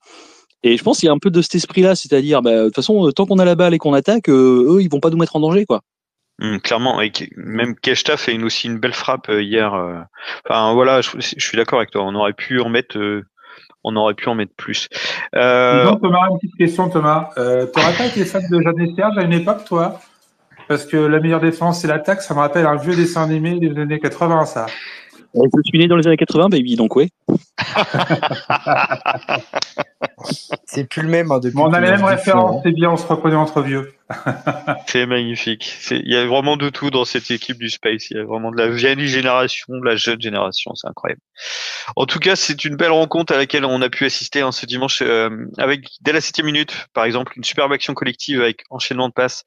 Et je pense qu'il y a un peu de cet esprit-là, c'est-à-dire, de toute façon, tant qu'on a la balle et qu'on attaque, eux, ils vont pas nous mettre en danger, quoi. Clairement, et même Keshta fait aussi une belle frappe hier. Enfin voilà, je suis d'accord avec toi. On aurait pu en mettre plus. Disons, Thomas, une petite question, Thomas. T'aurais pas été fan de Jeanne et Serge à une époque, toi? Parce que la meilleure défense, c'est l'attaque. Ça me rappelle un vieux dessin animé des années 80, ça. Je suis né dans les années 80, baby, donc ouais. C'est plus le même depuis. Mais on a les mêmes références, c'est bien, on se reconnaît entre vieux. C'est magnifique. Il y a vraiment de tout dans cette équipe du Space. Il y a vraiment de la vieille génération, de la jeune génération. C'est incroyable. En tout cas, c'est une belle rencontre à laquelle on a pu assister ce dimanche, avec dès la 7e minute, par exemple, une superbe action collective avec enchaînement de passes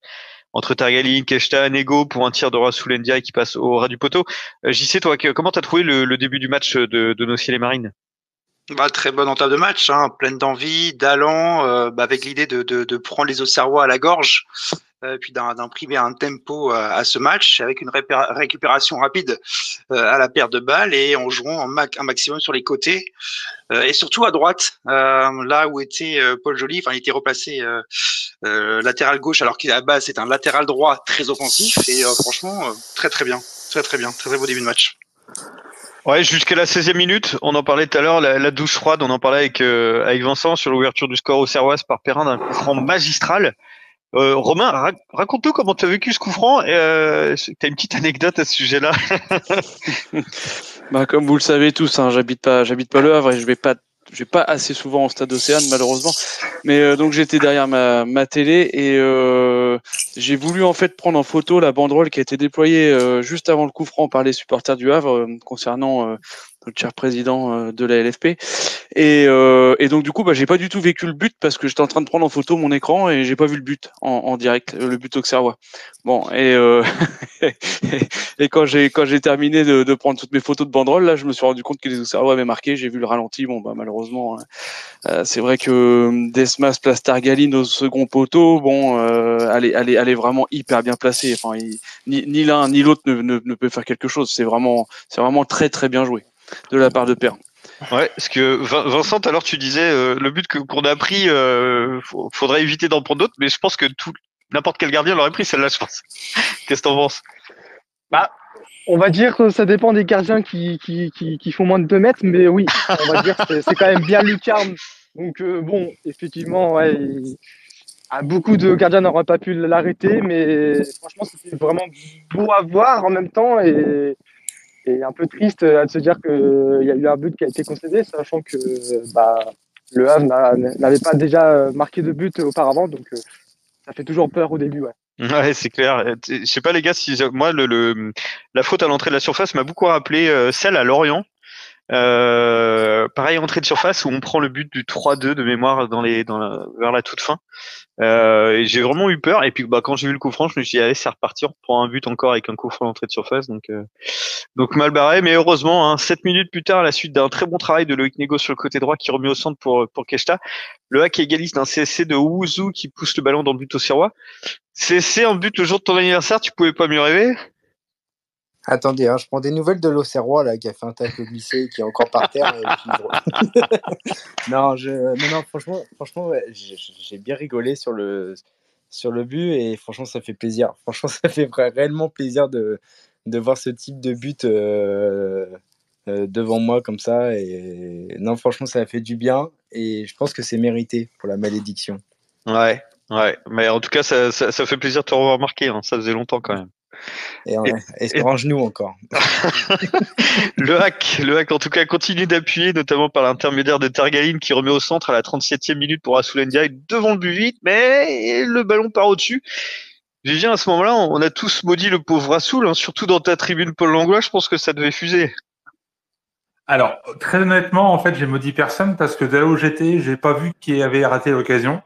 entre Targaline, Keshta, Nego pour un tir de Rassoul Ndiaye qui passe au ras du poteau. JC, toi, comment t'as trouvé le début du match de nos Ciel et Marines? Très bonne entame de match, pleine d'envie, d'allant, avec l'idée de prendre les Auxerrois à la gorge, puis d'imprimer un tempo à ce match avec une récupération rapide à la perte de balles et en jouant un maximum sur les côtés et surtout à droite, là où était Paul Joly. Enfin, il était replacé latéral gauche alors qu'à la base c'est un latéral droit très offensif et franchement très bien, très beau début de match. Ouais, jusqu'à la 16e minute, on en parlait tout à l'heure, la douche froide, on en parlait avec Vincent sur l'ouverture du score auxerroise par Perrin d'un coup franc magistral. Romain, raconte-nous comment tu as vécu ce coup franc. T'as une petite anecdote à ce sujet-là? Comme vous le savez tous, j'habite pas Le Havre et je vais pas assez souvent au stade Océane malheureusement, mais donc j'étais derrière ma télé et J'ai voulu en fait prendre en photo la banderole qui a été déployée juste avant le coup franc par les supporters du Havre concernant notre cher président de la LFP. Et donc du coup, j'ai pas du tout vécu le but parce que j'étais en train de prendre en photo mon écran et j'ai pas vu le but en direct, le but auxerrois. Bon, et quand j'ai terminé de prendre toutes mes photos de banderole, là, je me suis rendu compte que les auxerrois avaient marqué. J'ai vu le ralenti. Bon, malheureusement. C'est vrai que Desmas place Targaline au second poteau, elle est vraiment hyper bien placée. Enfin, ni l'un ni l'autre ne peut faire quelque chose. C'est vraiment très très bien joué de la part de Père. Ouais, parce que Vincent, alors tu disais le but qu'on a pris, faudrait éviter d'en prendre d'autres, mais je pense que n'importe quel gardien l'aurait pris celle-là, je pense. Qu'est-ce que t'en penses? On va dire que ça dépend des gardiens qui font moins de 2 mètres, mais oui, on va dire que c'est quand même bien lucarne. Donc bon, effectivement, ouais, beaucoup de gardiens n'auraient pas pu l'arrêter, mais franchement, c'était vraiment beau à voir en même temps et un peu triste de se dire qu'il y a eu un but qui a été concédé, sachant que le Havre n'avait pas déjà marqué de but auparavant, donc ça fait toujours peur au début, ouais. Ouais, c'est clair. Je sais pas les gars, si moi la faute à l'entrée de la surface m'a beaucoup rappelé celle à Lorient. Pareil, entrée de surface où on prend le but du 3-2 de mémoire vers la toute fin. Et j'ai vraiment eu peur. Et puis quand j'ai vu le coup franc, je me suis dit allez, c'est reparti, on reprend un but encore avec un coup franc d'entrée de surface. Donc mal barré, mais heureusement, 7 minutes plus tard, à la suite d'un très bon travail de Loïc Négo sur le côté droit qui remet au centre pour Keshta, le hack égalise d'un CSC de Ouzou qui pousse le ballon dans le but auxerrois. CSC en but le jour de ton anniversaire, tu pouvais pas mieux rêver? Attendez, je prends des nouvelles de l'Auxerrois là, qui a fait un tacle glissé, qui est encore par terre. Non, franchement, ouais, j'ai bien rigolé sur le but et franchement, ça fait plaisir. Franchement, ça fait réellement plaisir de voir ce type de but devant moi comme ça. Et non, franchement, ça a fait du bien et je pense que c'est mérité pour la malédiction. Ouais, mais en tout cas, ça fait plaisir de te revoir marqué, ça faisait longtemps quand même. Et sur un genou encore. Le hack en tout cas continue d'appuyer, notamment par l'intermédiaire de Targaline qui remet au centre à la 37e minute pour Rasoul Ndiaye devant le but vite, mais le ballon part au-dessus. Vivien, à ce moment-là, on a tous maudit le pauvre Rasoul, surtout dans ta tribune Paul Langlois, je pense que ça devait fuser. Alors, très honnêtement, en fait, j'ai maudit personne parce que de là où j'étais, j'ai pas vu qui avait raté l'occasion.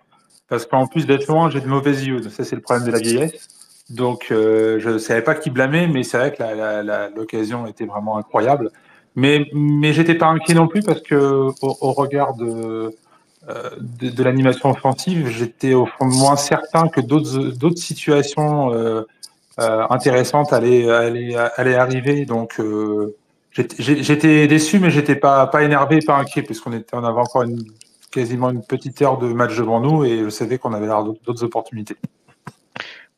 Parce qu'en plus d'être loin, j'ai de mauvaises yeux. Ça, c'est le problème de la vieillesse. Donc, je savais pas qui blâmer, mais c'est vrai que l'occasion était vraiment incroyable. Mais j'étais pas inquiet non plus parce que au regard de l'animation offensive, j'étais au fond moins certain que d'autres situations intéressantes allaient arriver. Donc, j'étais déçu, mais j'étais pas énervé, pas inquiet, puisqu'on avait encore quasiment une petite heure de match devant nous et je savais qu'on avait d'autres opportunités.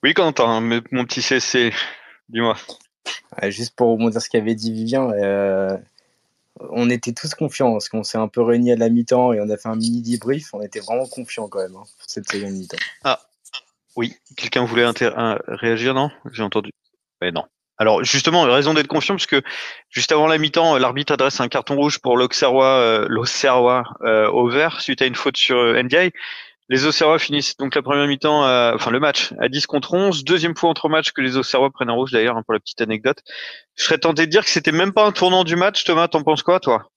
Oui, Quentin, mon petit CC, dis-moi. Juste pour rebondir ce qu'avait dit Vivien, on était tous confiants parce qu'on s'est un peu réunis à la mi-temps et on a fait un mini débrief. On était vraiment confiants quand même pour cette seconde mi-temps. Ah, oui, quelqu'un voulait réagir, non? J'ai entendu. Mais non. Alors justement, raison d'être confiant parce que juste avant la mi-temps, l'arbitre adresse un carton rouge pour l'Auxerrois au vert suite à une faute sur Ndiaye. Les Auxerrois finissent donc la première mi-temps, le match à 10 contre 11. Deuxième fois entre matchs que les Auxerrois prennent un rouge d'ailleurs, pour la petite anecdote. Je serais tenté de dire que c'était même pas un tournant du match. Thomas, t'en penses quoi, toi?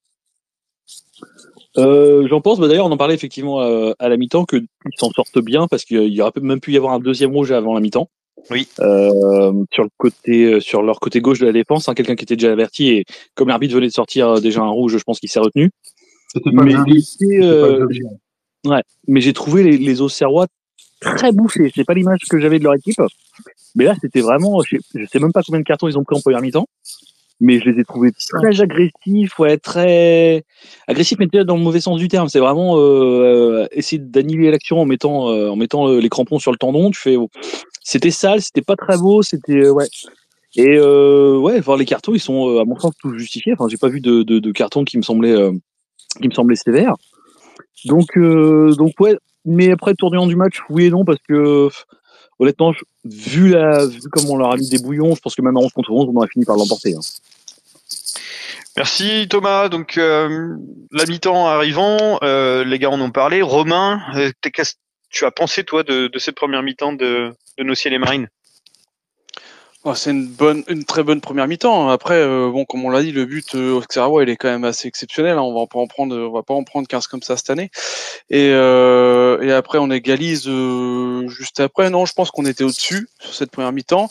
J'en pense, d'ailleurs, on en parlait effectivement à la mi-temps qu'ils s'en sortent bien parce qu'il y aurait même pu y avoir un deuxième rouge avant la mi-temps. Oui. Sur leur côté gauche de la défense, quelqu'un qui était déjà averti et comme l'arbitre venait de sortir déjà un rouge, je pense qu'il s'est retenu. C'était pas joli. Ouais, mais j'ai trouvé les Auxerrois très bouffés. C'est pas l'image que j'avais de leur équipe, mais là c'était vraiment, je sais même pas combien de cartons ils ont pris en première mi-temps, mais je les ai trouvés très agressifs, très agressifs, mais déjà dans le mauvais sens du terme. C'est vraiment essayer d'annihiler l'action en mettant les crampons sur le tendon. C'était sale, c'était pas très beau, c'était ouais. Et les cartons ils sont à mon sens tous justifiés. Enfin, j'ai pas vu de cartons qui me semblaient sévères. Donc ouais, mais après tournant du match, oui et non, parce que honnêtement, vu comme on leur a mis des bouillons, je pense que même à 11 contre 11, on aurait fini par l'emporter. Merci Thomas. Donc la mi-temps arrivant, les gars en ont parlé. Romain, tu as pensé, toi, de cette première mi-temps de nos Ciel et Marines? C'est une très bonne première mi-temps. Après, bon, comme on l'a dit, le but Auxerrois, il est quand même assez exceptionnel. Hein. On va pas en prendre 15 comme ça cette année. Et après, on égalise juste après. Non, je pense qu'on était au-dessus sur cette première mi-temps.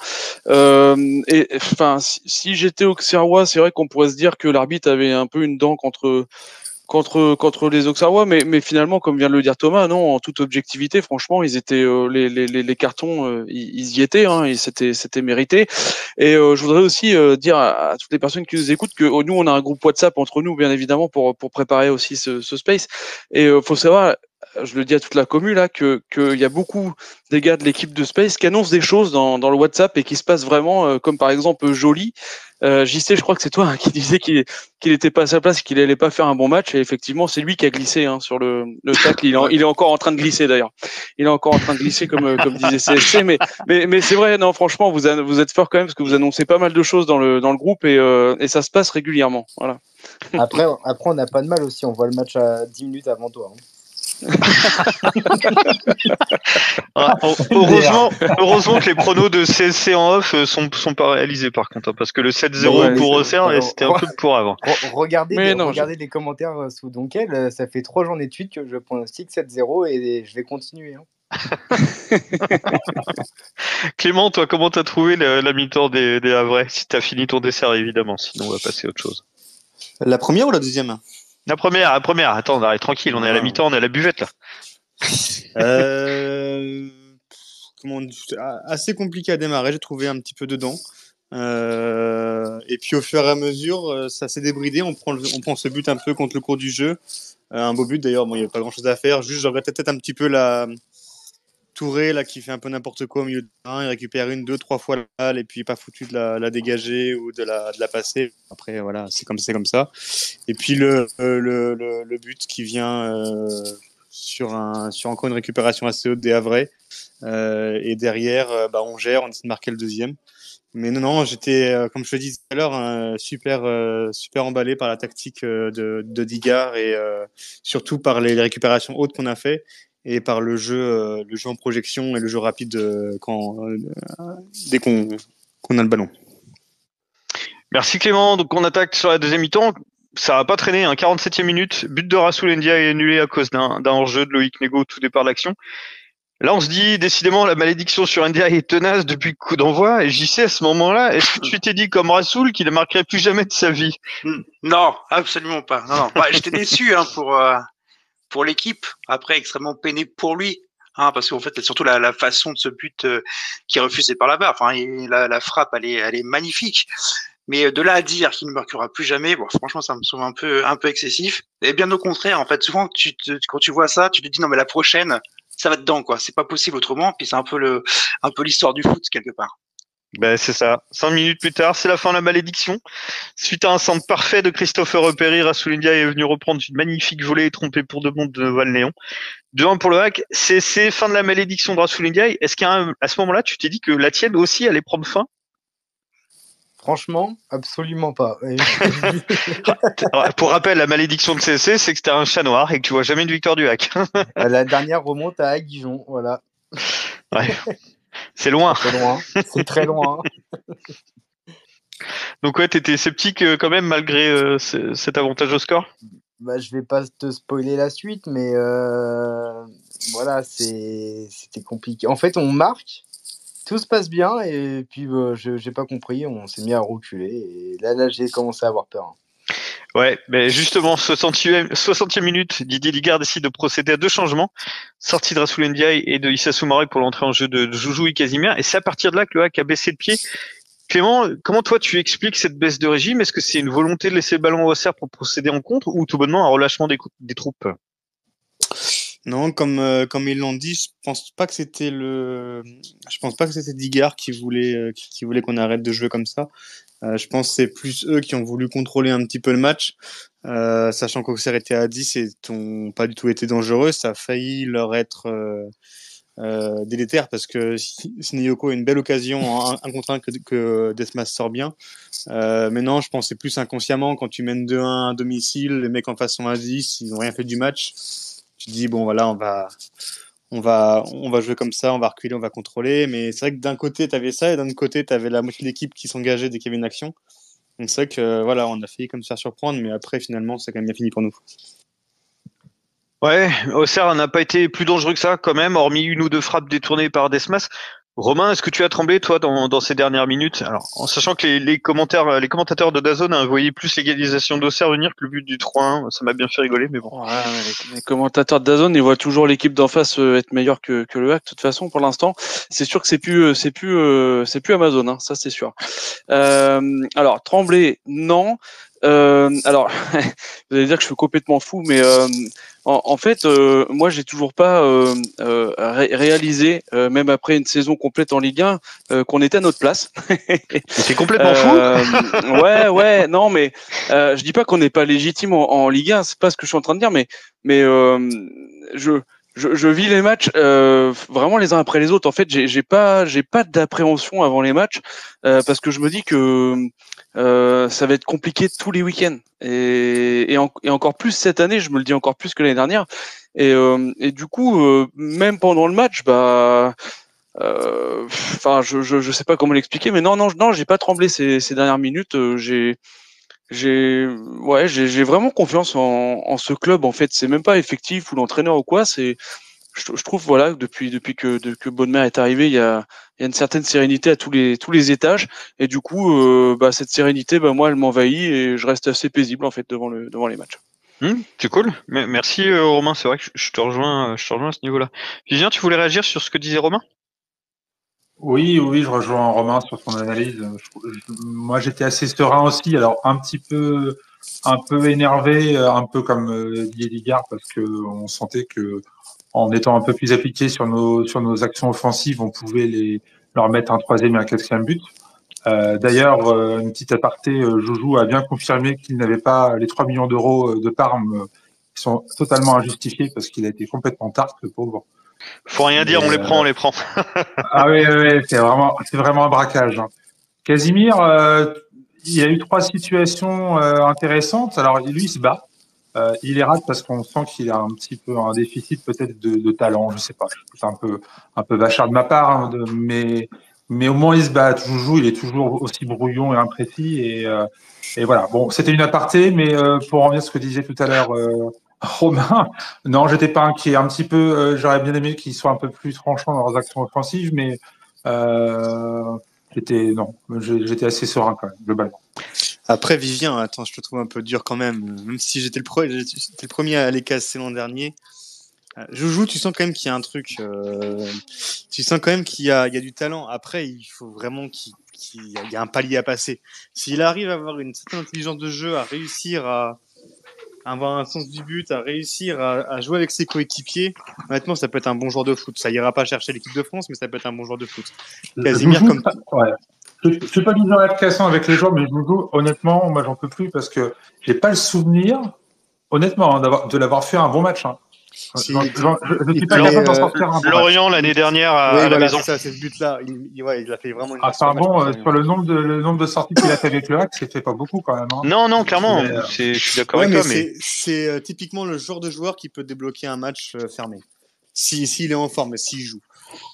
Et enfin, si j'étais Auxerrois, c'est vrai qu'on pourrait se dire que l'arbitre avait un peu une dent contre les Auxerrois, mais finalement, comme vient de le dire Thomas, non, en toute objectivité, franchement, ils étaient les cartons, ils y étaient, hein, et c'était mérité. Et je voudrais aussi dire à toutes les personnes qui nous écoutent que nous, on a un groupe WhatsApp entre nous, bien évidemment, pour préparer aussi ce space. Et faut savoir, je le dis à toute la commu là, qu'il y a beaucoup des gars de l'équipe de Space qui annoncent des choses dans le WhatsApp et qui se passent vraiment, comme par exemple Joly. JC, je crois que c'est toi, hein, qui disait qu'il n'était pas à sa place, qu'il allait pas faire un bon match, et effectivement, c'est lui qui a glissé, hein, sur le tacle. Il est encore en train de glisser d'ailleurs. Il est encore en train de glisser comme disait CSC, mais c'est vrai, non, franchement, vous êtes fort quand même parce que vous annoncez pas mal de choses dans le groupe et ça se passe régulièrement. Voilà. Après, on n'a pas de mal aussi. On voit le match à 10 minutes avant toi. Hein. Heureusement que les pronos de CSC en off sont pas réalisés par contre, hein, parce que le 7-0 pour Auxerre, c'était un peu pour avant. Regardez les commentaires sous Donkel, ça fait 3 journées de suite que je pronostique 7-0 et je vais continuer. Hein. Clément, toi, comment t'as trouvé la mi-temps des Havrais? Si t'as fini ton dessert, évidemment, sinon on va passer à autre chose. La première ou la deuxième? La première. Attends, on arrête tranquille, on est à la mi-temps, on est à la buvette là. Assez compliqué à démarrer, j'ai trouvé un petit peu dedans. Et puis au fur et à mesure, ça s'est débridé. On prend ce but un peu contre le cours du jeu. Un beau but d'ailleurs, bon, il n'y avait pas grand chose à faire. Juste, j'aurais peut-être un petit peu la Touré là, qui fait un peu n'importe quoi au milieu de terrain. Il récupère 1, 2, 3 fois la balle et puis pas foutu de la dégager ou de la passer. Après, voilà, c'est comme ça. Et puis le but qui vient sur encore une récupération assez haute des Havrais. Et derrière, on gère, on essaie de marquer le deuxième. Mais non, j'étais, comme je te disais tout à l'heure, super emballé par la tactique de Digard et surtout par les récupérations hautes qu'on a fait et par le jeu en projection et le jeu rapide dès qu'on a le ballon. Merci Clément. Donc on attaque sur la deuxième mi-temps. Ça n'a pas traîné, 47e minute. But de Rasoul Ndiaye est annulé à cause d'un hors-jeu de Loïc Nego au tout départ de l'action. Là, on se dit, décidément, la malédiction sur Ndiaye est tenace depuis le coup d'envoi. Et j'y sais, à ce moment-là, est-ce que tu t'es dit, comme Rasoul, qu'il ne marquerait plus jamais de sa vie? Non, absolument pas. Non. J'étais déçu pour l'équipe. Après, extrêmement peiné pour lui. Parce qu'en fait, c'est surtout la façon de ce but qui est refusé par la barre. Enfin, la frappe, elle est magnifique. Mais de là à dire qu'il ne marquera plus jamais, bon, franchement, ça me semble un peu excessif. Et bien au contraire, en fait, souvent, quand tu vois ça, tu te dis, non, mais la prochaine, ça va dedans, quoi. C'est pas possible autrement. Puis c'est un peu l'histoire du foot, quelque part. Ben, c'est ça. 5 minutes plus tard, c'est la fin de la malédiction. Suite à un centre parfait de Christopher Repéry, Rasoul Ndiaye est venu reprendre une magnifique volée et tromper pour de bon de Val-Léon. 2-1 pour le hack. C'est fin de la malédiction de Rasoul Ndiaye. Est-ce qu'à ce moment-là, tu t'es dit que la tienne aussi allait prendre fin? Franchement, absolument pas. Pour rappel, la malédiction de CSC, c'est que t'es un chat noir et que tu vois jamais une victoire du hack. La dernière remonte à Aguijon, voilà. Ouais. C'est loin. C'est très loin. Donc ouais, t'étais sceptique quand même malgré cet avantage au score? Je vais pas te spoiler la suite, mais voilà, c'était compliqué. En fait, on marque, tout se passe bien, et puis j'ai pas compris, on s'est mis à reculer, et là j'ai commencé à avoir peur. Ouais, mais justement, 60e minute, Didier Ligard décide de procéder à 2 changements. Sortie de Rasoul Ndiaye et de Issa Soumaré pour l'entrée en jeu de Joujou et Casimir. Et c'est à partir de là que le hack a baissé de pied. Clément, comment toi tu expliques cette baisse de régime? Est-ce que c'est une volonté de laisser le ballon au Auxerre pour procéder en contre ou tout bonnement un relâchement des troupes? Non, comme ils l'ont dit, je pense pas que c'était Digard qui voulait qu'on arrête de jouer comme ça. Je pense que c'est plus eux qui ont voulu contrôler un petit peu le match, sachant qu'Auxerre était à 10 et n'ont pas du tout été dangereux. Ça a failli leur être délétère parce que Sneyoko a une belle occasion en 1 contre 1 que Desmas sort bien. Mais non, je pense que c'est plus inconsciemment quand tu mènes 2-1 à domicile, les mecs en face sont à 10, ils n'ont rien fait du match. Tu te dis, bon voilà, on on va jouer comme ça, on va reculer, on va contrôler. Mais c'est vrai que d'un côté, tu avais ça, et d'un autre côté, tu avais la moitié de l'équipe qui s'engageait dès qu'il y avait une action. Donc c'est vrai que voilà, on a failli comme se faire surprendre, mais après, finalement, c'est quand même bien fini pour nous. Ouais, Auxerre n'a pas été plus dangereux que ça quand même, hormis une ou deux frappes détournées par Desmas. Romain, est-ce que tu as tremblé toi dans ces dernières minutes? Alors, en sachant que les commentateurs de DAZN voyaient plus l'égalisation d'Auxerre venir que le but du 3-1, ça m'a bien fait rigoler, mais bon. Ouais, mais les commentateurs de DAZN, ils voient toujours l'équipe d'en face être meilleure que le HAC. De toute façon, pour l'instant, c'est sûr que c'est plus Amazon, hein, ça c'est sûr. Alors, trembler, non. Alors, vous allez dire que je suis complètement fou, mais en fait, moi, j'ai toujours pas réalisé, même après une saison complète en Ligue 1, qu'on était à notre place. C'est complètement fou. Ouais, non, mais je dis pas qu'on n'est pas légitime en Ligue 1, c'est pas ce que je suis en train de dire, mais je vis les matchs vraiment les uns après les autres. En fait, j'ai pas d'appréhension avant les matchs parce que je me dis que ça va être compliqué tous les week-ends et encore plus cette année. Je me le dis encore plus que l'année dernière. Et du coup, même pendant le match, enfin, je sais pas comment l'expliquer, mais non, j'ai pas tremblé ces dernières minutes. J'ai vraiment confiance en ce club. En fait, c'est même pas effectif ou l'entraîneur ou quoi. Je trouve voilà depuis que Bonnemer est arrivé, il y a une certaine sérénité à tous les étages, et du coup cette sérénité, moi elle m'envahit et je reste assez paisible en fait devant les matchs. C'est cool. Merci Romain, c'est vrai que je te rejoins à ce niveau-là. Vivien, tu voulais réagir sur ce que disait Romain? Oui, je rejoins Romain sur son analyse. Moi, j'étais assez serein aussi. Alors, un peu énervé, un peu comme Didier Ligard, parce que on sentait que, en étant un peu plus appliqué sur nos actions offensives, on pouvait leur mettre un troisième et un quatrième but. D'ailleurs, une petite aparté, Joujou a bien confirmé qu'il n'avait pas les 3 millions d'euros de Parme, qui sont totalement injustifiés parce qu'il a été complètement tarte, le pauvre. Faut rien dire, on les prend. Ah oui, c'est vraiment un braquage. Hein. Casimir, il y a eu 3 situations intéressantes. Alors lui, il se bat. Il les rate parce qu'on sent qu'il a un petit peu un déficit peut-être de talent. Je sais pas. C'est un peu vachard de ma part, hein, mais au moins il se bat. Joujou, il est toujours aussi brouillon et imprécis. Et voilà. Bon, c'était une aparté, mais pour en revenir à ce que disait tout à l'heure Romain, non, j'étais pas inquiet. Un petit peu, j'aurais bien aimé qu'ils soient un peu plus tranchants dans leurs actions offensives, mais j'étais assez serein quand même, globalement. Après, Vivien, attends, je te trouve un peu dur quand même. Même si j'étais le premier à les casser l'an dernier. Joujou, tu sens quand même qu'il y a un truc. Tu sens quand même qu'il y a du talent. Après, il faut vraiment qu'il y a un palier à passer. S'il arrive à avoir une certaine intelligence de jeu, à réussir à avoir un sens du but, à réussir à jouer avec ses coéquipiers, honnêtement, ça peut être un bon joueur de foot. Ça ira pas chercher l'équipe de France, mais ça peut être un bon joueur de foot. Casimir, Joujou, ouais. Je suis pas du genre à être cassant avec les joueurs, mais Joujou, honnêtement, moi, j'en peux plus parce que j'ai pas le souvenir, honnêtement, de l'avoir fait un bon match. Hein. Je suis pas capable d'en sortir un bon Lorient l'année dernière à la maison. C'est ce but-là. Il a fait vraiment une. Sur le nombre de sorties qu'il a fait avec le HAC, c'était pas beaucoup quand même. Hein. Non, clairement. Je suis d'accord avec toi, mais c'est typiquement le genre de joueur qui peut débloquer un match fermé. S'il est en forme, s'il joue.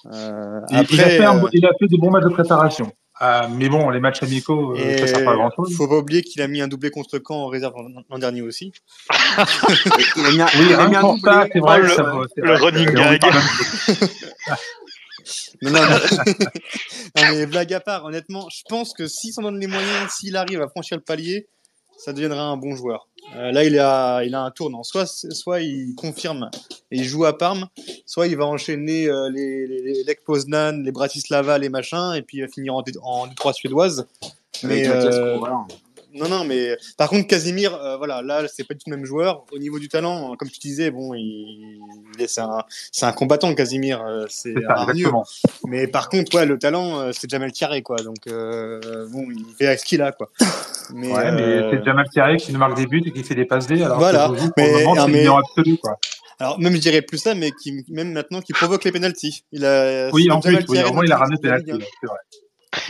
Après, il a fait des bons matchs de préparation. Mais bon, les matchs amicaux, ça sert pas à grand-chose. Faut pas oublier qu'il a mis un doublé contre Caen en réserve l'an dernier aussi. Oui, rien pour ça, c'est vrai. Le running gag. Non, mais blague à part, honnêtement, je pense que s'il s'en donne les moyens, s'il arrive à franchir le palier, ça deviendra un bon joueur. Là, il a un tournant. Soit il confirme et il joue à Parme, soit il va enchaîner les Lech Poznan, les Bratislava, les machins, et puis il va finir en D3 suédoise. Mais non, mais par contre, Casimir, là, c'est pas du tout le même joueur. Au niveau du talent, comme tu disais, bon, c'est un combattant, Casimir. C'est hargneux. Mais par contre, ouais, le talent, c'est Jamel Thiaré, quoi. Donc, il fait avec ce qu'il a, quoi. Mais c'est Jamel Thiaré qui nous marque des buts et qui fait des passes D. Alors voilà. que pour le moment, c'est en absolu, quoi. Alors, même, je dirais plus ça, mais même maintenant, qui provoque les pénaltys. Oui, en plus, au moins, il a ramené des pénaltys, c'est vrai.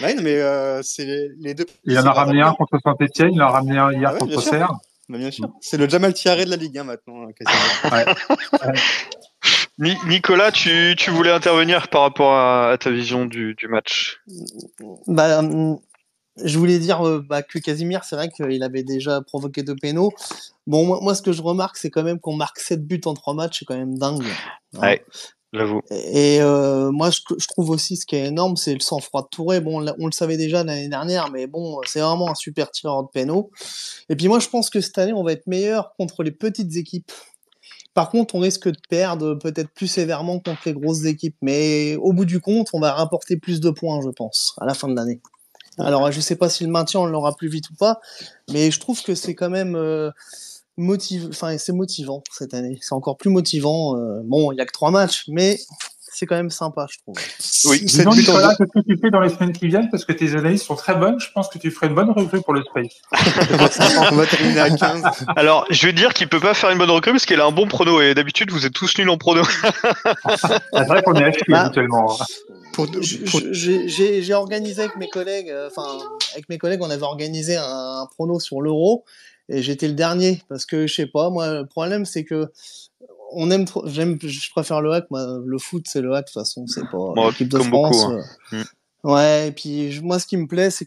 Ouais, mais c'est les deux. Il en a ramené un contre Saint-Etienne, il en a ramené un hier contre Auxerre. Bien sûr. C'est le Jamal Thiaré de la Ligue 1 maintenant. Nicolas, tu voulais intervenir par rapport à ta vision du match. Bah, je voulais dire que Casimir, c'est vrai qu'il avait déjà provoqué 2 pénaux. Bon, moi, ce que je remarque, c'est quand même qu'on marque 7 buts en 3 matchs, c'est quand même dingue. Hein. Ouais, j'avoue. Et moi, je trouve aussi ce qui est énorme, c'est le sang-froid de Touré. Bon, on le savait déjà l'année dernière, mais bon, c'est vraiment un super tireur de pénaux. Et puis moi, je pense que cette année, on va être meilleur contre les petites équipes. Par contre, on risque de perdre peut-être plus sévèrement contre les grosses équipes. Mais au bout du compte, on va rapporter plus de points, je pense, à la fin de l'année. Alors, je sais pas si le maintien, on l'aura plus vite ou pas, mais je trouve que c'est quand même c'est motivant cette année. C'est encore plus motivant. Bon, il y a que 3 matchs, mais c'est quand même sympa, je trouve. Oui, disons, Nicolas, qu'est-ce que tu fais dans les semaines qui viennent? Parce que tes analyses sont très bonnes. Je pense que tu ferais une bonne recrue pour le Space. On va terminer à 15. Alors, je vais dire qu'il peut pas faire une bonne recrue parce qu'il a un bon prono et d'habitude, vous êtes tous nuls en prono. C'est vrai qu'on est acheté habituellement. J'ai organisé avec mes collègues, on avait organisé un prono sur l'Euro et j'étais le dernier parce que je sais pas, moi le problème c'est que je préfère le hack, moi le foot c'est le hack de toute façon, c'est pas l'équipe de France. Beaucoup, hein. Ouais, et puis moi ce qui me plaît c'est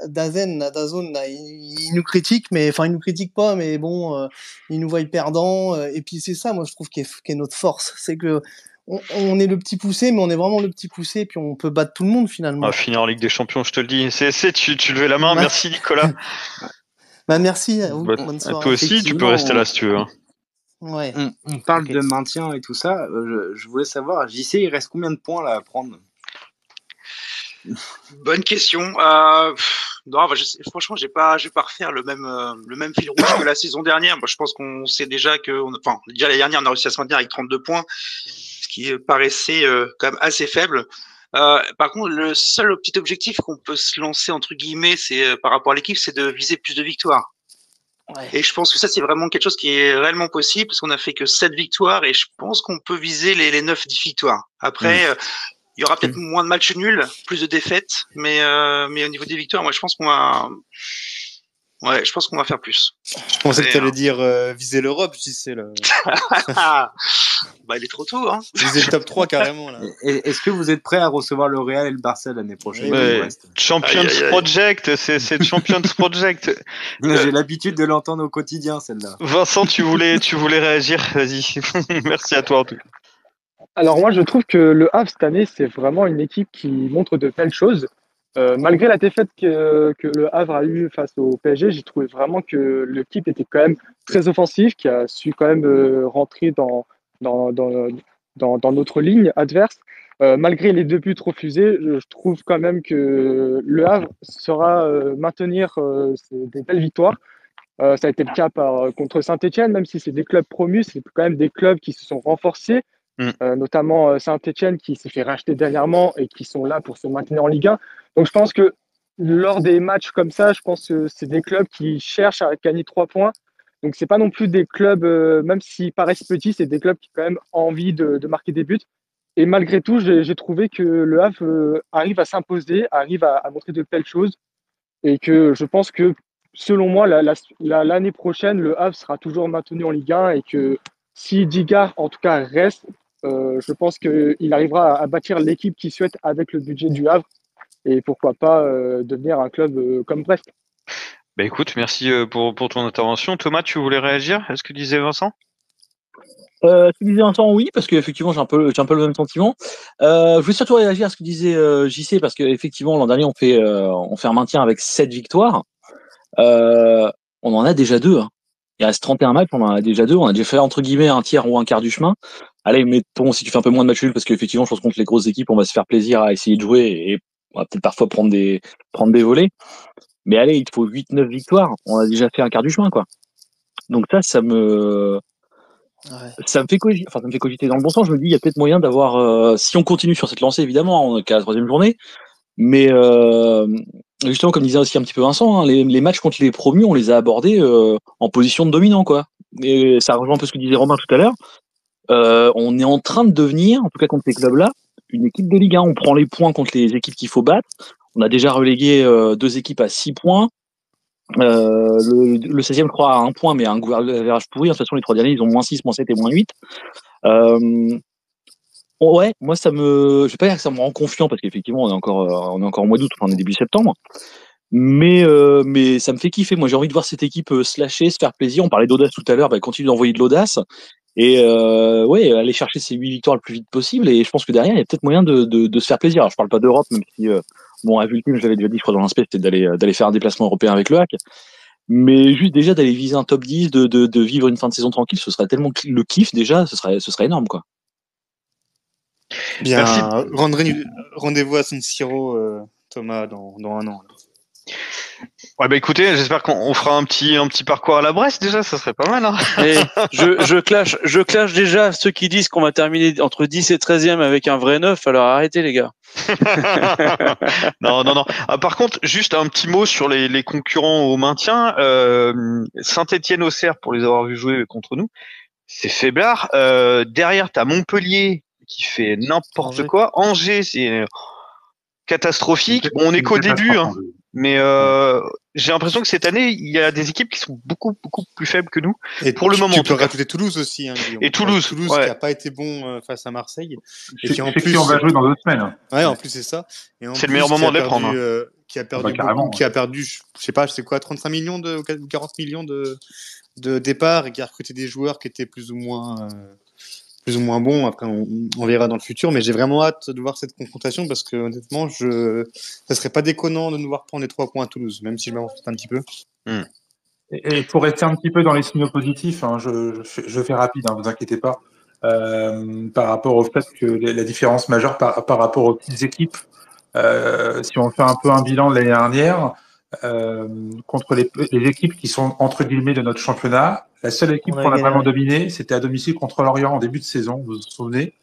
Dazen, Dazone là, il nous critique, mais enfin il nous critique pas, mais bon il nous voit perdants et puis c'est ça moi je trouve qui est notre force, c'est que on est le petit poussé, mais on est vraiment le petit poussé, et puis on peut battre tout le monde finalement. On va finir en Ligue des Champions, je te le dis. Tu levais la main, merci Nicolas. Merci à vous, bonne soirée. Toi aussi, tu peux rester là si tu veux. Hein. Ouais. On parle de maintien et tout ça. Je voulais savoir, JC, il reste combien de points là à prendre? Bonne question. Non, franchement, je vais pas refaire le même fil rouge que la saison dernière. Moi, je pense qu'on sait déjà déjà l'année dernière, on a réussi à se maintenir avec 32 points, ce qui paraissait quand même assez faible. Par contre, le seul petit objectif qu'on peut se lancer entre guillemets, c'est par rapport à l'équipe, c'est de viser plus de victoires. Ouais. Et je pense que ça, c'est vraiment quelque chose qui est réellement possible parce qu'on a fait que 7 victoires et je pense qu'on peut viser les 9-10 victoires. Après, il y aura peut-être moins de matchs nuls, plus de défaites, mais au niveau des victoires, moi, je pense qu'on va faire plus. Je pensais que tu allais dire viser l'Europe, si c'est le. Bah, il est trop tôt, hein. Viser le top 3 carrément, là. Est-ce que vous êtes prêts à recevoir le Real et le Barça l'année prochaine? Champions Project, c'est Champions Project. J'ai l'habitude de l'entendre au quotidien, celle-là. Vincent, tu voulais réagir, vas-y. Merci à toi, en tout cas. Alors moi, je trouve que le Havre, cette année, c'est vraiment une équipe qui montre de belles choses. Malgré la défaite que le Havre a eue face au PSG, j'ai trouvé vraiment que l'équipe était quand même très offensive, qui a su quand même rentrer dans notre ligne adverse. Malgré les 2 buts refusés, je trouve quand même que le Havre saura maintenir des belles victoires. Ça a été le cas contre Saint-Etienne, même si c'est des clubs promus, c'est quand même des clubs qui se sont renforcés. Notamment Saint-Etienne qui s'est fait racheter dernièrement et qui sont là pour se maintenir en Ligue 1. Donc je pense que lors des matchs comme ça, je pense que c'est des clubs qui cherchent à gagner 3 points. Donc c'est pas non plus des clubs, même s'ils paraissent petits, c'est des clubs qui ont quand même envie de marquer des buts. Et malgré tout, j'ai trouvé que le Havre arrive à s'imposer, arrive à montrer de belles choses. Et que je pense que, selon moi, l'année prochaine, le Havre sera toujours maintenu en Ligue 1 et que si Digard, en tout cas, reste, je pense qu'il arrivera à bâtir l'équipe qu'il souhaite avec le budget du Havre et pourquoi pas devenir un club comme Brest. Bah écoute, merci pour ton intervention. Thomas, tu voulais réagir à ce que disait Vincent? Tu disais Vincent, oui, parce qu'effectivement j'ai un peu le même sentiment. Je voulais surtout réagir à ce que disait JC, parce qu'effectivement l'an dernier on fait un maintien avec 7 victoires. On en a déjà 2. Hein. Il reste 31 matchs, on en a déjà 2. On a déjà fait entre guillemets un tiers ou un quart du chemin. Allez, mettons, si tu fais un peu moins de matchs nuls, parce qu'effectivement je pense contre les grosses équipes on va se faire plaisir à essayer de jouer et on va peut-être parfois prendre des volets. Mais allez, il te faut 8-9 victoires. On a déjà fait un quart du chemin, quoi. Donc ça me fait cogiter dans le bon sens. Je me dis, il y a peut-être moyen d'avoir, si on continue sur cette lancée, évidemment, on est qu'à la 3e journée, mais justement, comme disait aussi un petit peu Vincent, hein, les matchs contre les promus, on les a abordés en position de dominant, quoi. Et ça rejoint un peu ce que disait Romain tout à l'heure. On est en train de devenir, en tout cas contre ces clubs-là, une équipe de Ligue 1. On prend les points contre les équipes qu'il faut battre. On a déjà relégué 2 équipes à 6 points. Le 16e, je crois, à 1 point, mais à un average pourri. De toute façon, les 3 derniers, ils ont -6, -7 et -8. Ouais, moi, je vais pas dire que ça me rend confiant, parce qu'effectivement, on est encore au mois d'août, enfin, on est début septembre. Mais ça me fait kiffer. Moi, j'ai envie de voir cette équipe se lâcher, se faire plaisir. On parlait d'audace tout à l'heure, continue d'envoyer de l'audace. Et ouais, aller chercher ces 8 victoires le plus vite possible. Et je pense que derrière, il y a peut-être moyen de se faire plaisir. Alors, je parle pas d'Europe, même si, bon, à Vultime, je l'avais déjà dit, je crois, dans l'inspect, c'était d'aller faire un déplacement européen avec le hack. Mais juste déjà d'aller viser un top 10, de vivre une fin de saison tranquille, ce serait tellement le kiff déjà, ce serait énorme, quoi. Bien, Merci. rendez-vous à San Siro, Thomas, dans 1 an. Ouais, écoutez, j'espère qu'on fera un petit parcours à la Brest déjà, ça serait pas mal. Hein. Et je clash déjà ceux qui disent qu'on va terminer entre 10 et 13e avec un vrai 9, alors arrêtez les gars. Non. Ah, par contre, juste un petit mot sur les concurrents au maintien. Saint-Étienne-Auxerre, pour les avoir vus jouer contre nous, c'est faiblard. Derrière, t'as Montpellier qui fait n'importe Angers. quoi. Angers, c'est catastrophique. Bon, on est qu'au début, hein, mais j'ai l'impression que cette année, il y a des équipes qui sont beaucoup plus faibles que nous. Et pour le moment, tu en peux tout cas. rajouter Toulouse aussi. Hein, Guillaume. Et Toulouse, Toulouse ouais. qui a pas été bon face à Marseille. Et C'est qui en qui plus, on va jouer dans 2 semaines. ouais, en plus c'est ça. Et en C'est le plus, meilleur moment de les perdu, prendre. qui a perdu carrément, beaucoup, qui a perdu, je sais pas, c'est quoi, 35 millions ou 40 millions de départ, et qui a recruté des joueurs qui étaient plus ou moins bons. Après, on verra dans le futur, mais j'ai vraiment hâte de voir cette confrontation parce que honnêtement, ça serait pas déconnant de nous voir prendre les 3 points à Toulouse, même si je m'avance un petit peu. Et pour rester un petit peu dans les signaux positifs, hein, je fais rapide, hein, vous inquiétez pas, par rapport au fait que la différence majeure par rapport aux petites équipes, si on fait un peu un bilan de l'année dernière, contre les équipes qui sont entre guillemets de notre championnat, la seule équipe On avait qu'on a gagné, vraiment ouais. dominée, c'était à domicile contre Lorient en début de saison, vous vous souvenez.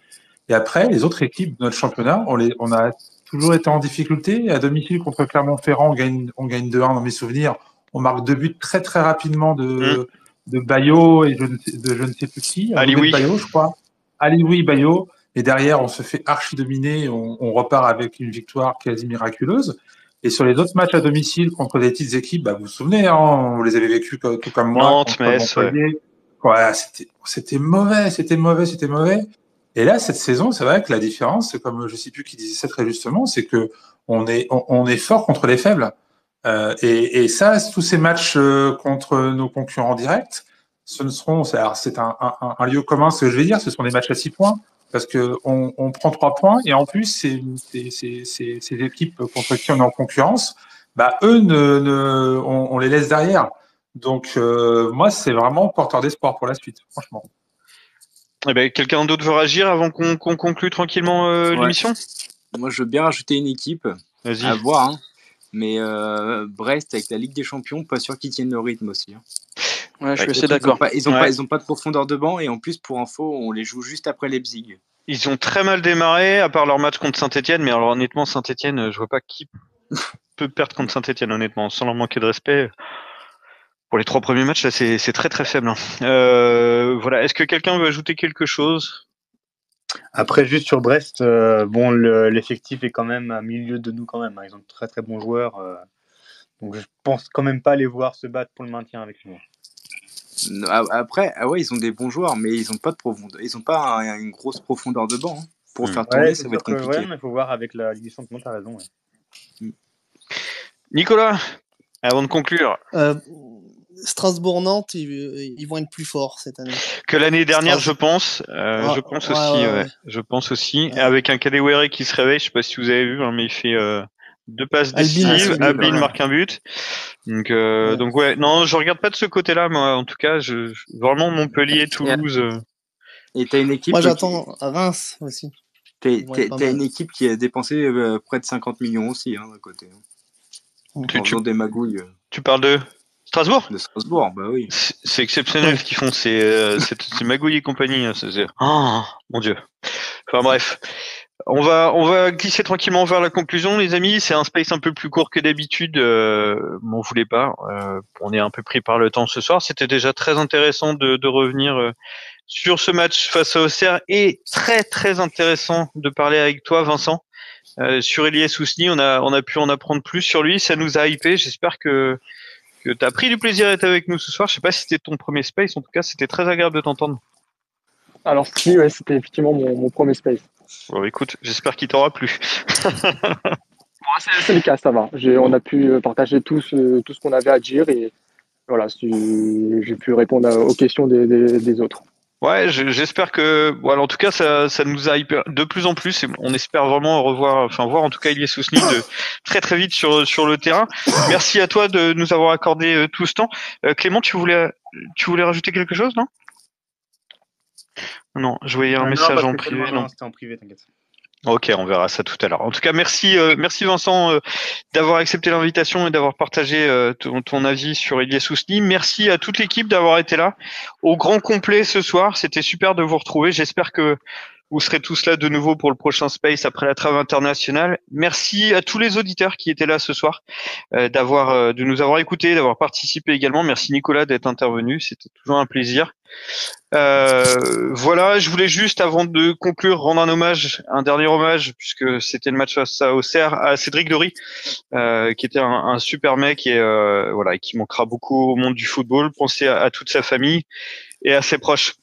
Et après, les autres équipes de notre championnat, on a toujours été en difficulté. À domicile contre Clermont-Ferrand, on gagne 2-1 dans mes souvenirs. On marque 2 buts très très rapidement de Bayo et je ne sais plus qui. Alioui. Bayo, je crois. Alioui, Bayo. Et derrière, on se fait archi dominer. On repart avec une victoire quasi miraculeuse. Et sur les autres matchs à domicile contre des petites équipes, vous vous souvenez, hein, vous les avez vécus tout comme moi. Nantes, contre Metz, Montpellier. Ouais, c'était mauvais. Et là, cette saison, c'est vrai que la différence, c'est comme je sais plus qui disait ça très justement, c'est que on est fort contre les faibles. Et ça, tous ces matchs contre nos concurrents directs, ce ne seront, c'est un lieu commun, ce que je vais dire, ce sont des matchs à 6 points, parce que on prend 3 points, et en plus, ces équipes contre qui on est en concurrence, eux, on les laisse derrière. Donc, moi, c'est vraiment porteur d'espoir pour la suite, franchement. Quelqu'un d'autre veut réagir avant qu'on conclue tranquillement l'émission ? Moi, je veux bien rajouter une équipe Vas-y. à voir, hein. Mais Brest avec la Ligue des Champions, pas sûr qu'ils tiennent le rythme aussi. Hein. Ouais, je suis assez d'accord. Ils ont pas de profondeur de banc, et en plus, pour info, on les joue juste après Leipzig. Ils ont très mal démarré, à part leur match contre Saint-Étienne, mais alors honnêtement, Saint-Étienne, je vois pas qui peut perdre contre Saint-Étienne, honnêtement, sans leur manquer de respect. Pour les 3 premiers matchs, là, c'est très très faible. Hein. Voilà. Est-ce que quelqu'un veut ajouter quelque chose ? Après, juste sur Brest, l'effectif est quand même à milieu de nous quand même. Hein. Ils ont de très très bons joueurs. Donc je pense quand même pas les voir se battre pour le maintien avec nous. Après, ils ont des bons joueurs, mais ils ont pas de profondeur. Ils ont pas une grosse profondeur de banc. Hein. Pour faire tourner, ça va être compliqué. Ouais, mais il faut voir avec la Ligue des Champions, t'as raison. Ouais. Nicolas, avant de conclure. Strasbourg-Nantes, ils vont être plus forts cette année. Que l'année dernière, je pense. Je pense aussi. Ouais. Je pense aussi. Ouais. Avec un Kadewere qui se réveille, je sais pas si vous avez vu, hein, mais il fait 2 passes décisives. Albin marque un but. Donc ouais. Non, je regarde pas de ce côté-là, moi. En tout cas, vraiment Montpellier, Toulouse. Et t'as une équipe. Moi, j'attends à Reims aussi. T'as une équipe qui a dépensé près de 50 millions aussi, hein, d'un côté. En faisant des magouilles. Tu parles de Strasbourg ? De Strasbourg, bah oui. C'est exceptionnel ce qu'ils font, c'est magouille et compagnie. Hein, oh, mon Dieu. Enfin bref. On va glisser tranquillement vers la conclusion, les amis. C'est un space un peu plus court que d'habitude. M'en voulez pas. On est un peu pris par le temps ce soir. C'était déjà très intéressant de revenir sur ce match face à Auxerre, et très très intéressant de parler avec toi, Vincent, sur Elias Ousni. On a pu en apprendre plus sur lui. Ça nous a hypé. J'espère que que tu as pris du plaisir à être avec nous ce soir. Je sais pas si c'était ton premier space, en tout cas, c'était très agréable de t'entendre. Alors, si, ouais, c'était effectivement mon premier space. Bon, écoute, j'espère qu'il t'aura plu. C'est le cas, ça va. On a pu partager tout ce qu'on avait à dire et voilà, j'ai pu répondre aux questions des autres. Ouais, j'espère que, voilà, en tout cas, ça nous a de plus en plus et on espère vraiment voir en tout cas Ilyes Ousni de très très vite sur le terrain. Merci à toi de nous avoir accordé tout ce temps. Clément, tu voulais rajouter quelque chose, non? Non, je voyais un message en privé. Non, c'était en privé, t'inquiète. Ok, on verra ça tout à l'heure. En tout cas, merci Vincent d'avoir accepté l'invitation et d'avoir partagé ton avis sur Ilyes Ousni. Merci à toute l'équipe d'avoir été là au grand complet ce soir. C'était super de vous retrouver. J'espère que vous serez tous là de nouveau pour le prochain Space après la trêve internationale. Merci à tous les auditeurs qui étaient là ce soir, de nous avoir écoutés, d'avoir participé également. Merci Nicolas d'être intervenu. C'était toujours un plaisir. Voilà, je voulais juste, avant de conclure, rendre un dernier hommage, puisque c'était le match face à Auxerre, à Cédric Dory, qui était un super mec et qui manquera beaucoup au monde du football. Pensez à toute sa famille et à ses proches.